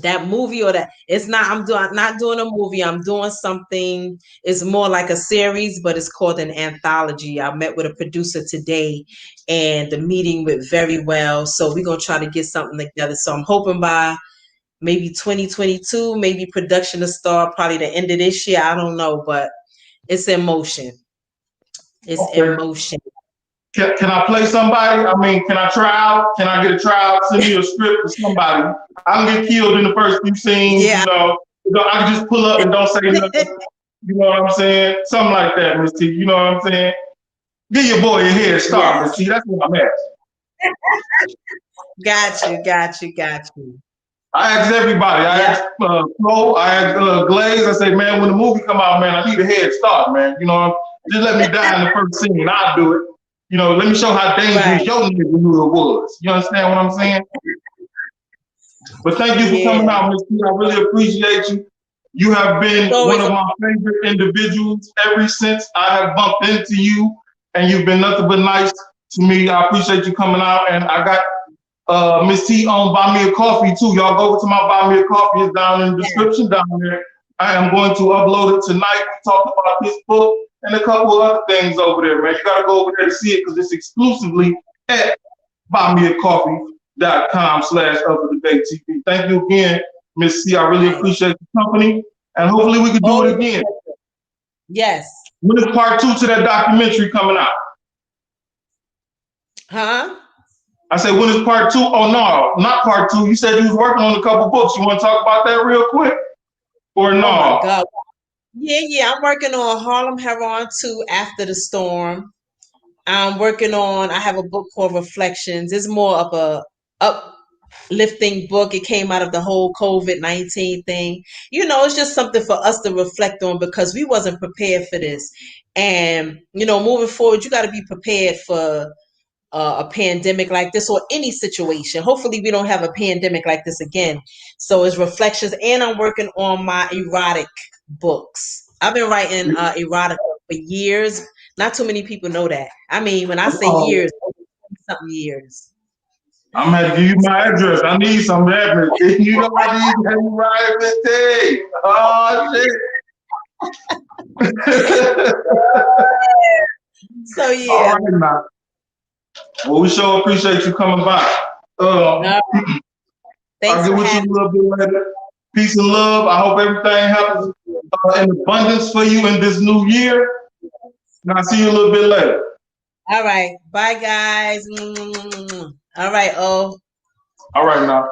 that movie or that it's not, not doing a movie. I'm doing something. It's more like a series, but it's called an anthology. I met with a producer today and the meeting went very well. So we're gonna try to get something together. So I'm hoping by maybe 2022, maybe production to start probably the end of this year. I don't know, but it's in motion. It's in motion.
Can I play somebody? I mean, can I try out? Can I get a tryout? Send me a script for somebody. I can get killed in the first few scenes, you know. I can just pull up and don't say nothing. You know what I'm saying? Something like that, Ms.Tee. You know what I'm saying? Give your boy a head start, Ms.Tee. That's what I'm asking.
Got you.
I asked everybody. I asked Flo, I asked Glaze. I said, man, when the movie come out, man, I need a head start, man. You know, just let me die in the first scene. I'll do it. You know, let me show how dangerous your neighborhood was. You understand what I'm saying? But thank you for coming out, Ms.Tee. I really appreciate you. You have been one of my favorite individuals ever since I have bumped into you, and you've been nothing but nice to me. I appreciate you coming out, and I got Ms.Tee on Buy Me a Coffee too. Y'all go over to my Buy Me a Coffee. It's down in the description down there. I am going to upload it tonight. We talked about this book and a couple of other things over there, man. You got to go over there to see it because it's exclusively at buymeacoffee.com/UpForTheDebate.TV. Thank you again, Ms.Tee. I really appreciate the company, and hopefully we can do it again.
Yes.
When is part 2 to that documentary coming out?
Huh?
I said, when is part 2? Oh, no, not part 2. You said you was working on a couple books. You want to talk about that real quick? Or no?
Oh, my God. Yeah. I'm working on Harlem Heron 2 After the Storm. I'm working on, I have a book called Reflections. It's more of a uplifting book. It came out of the whole COVID-19 thing. You know, it's just something for us to reflect on because we wasn't prepared for this. And, you know, moving forward, you got to be prepared for a pandemic like this or any situation. Hopefully we don't have a pandemic like this again. So it's Reflections, and I'm working on my erotic books. I've been writing erotica for years. Not too many people know that. I mean, when I say years, something years.
I'm gonna give you my address. I need some address. You know I need to ride Ms.Tee. Oh shit.
So yeah.
All right, now. Well, we sure appreciate you coming by.
Thanks
I'll get with you a little bit later. Peace and love. I hope everything happens in abundance for you in this new year. And I'll see you a little bit later.
All right. Bye, guys. All right, O.
All right, now.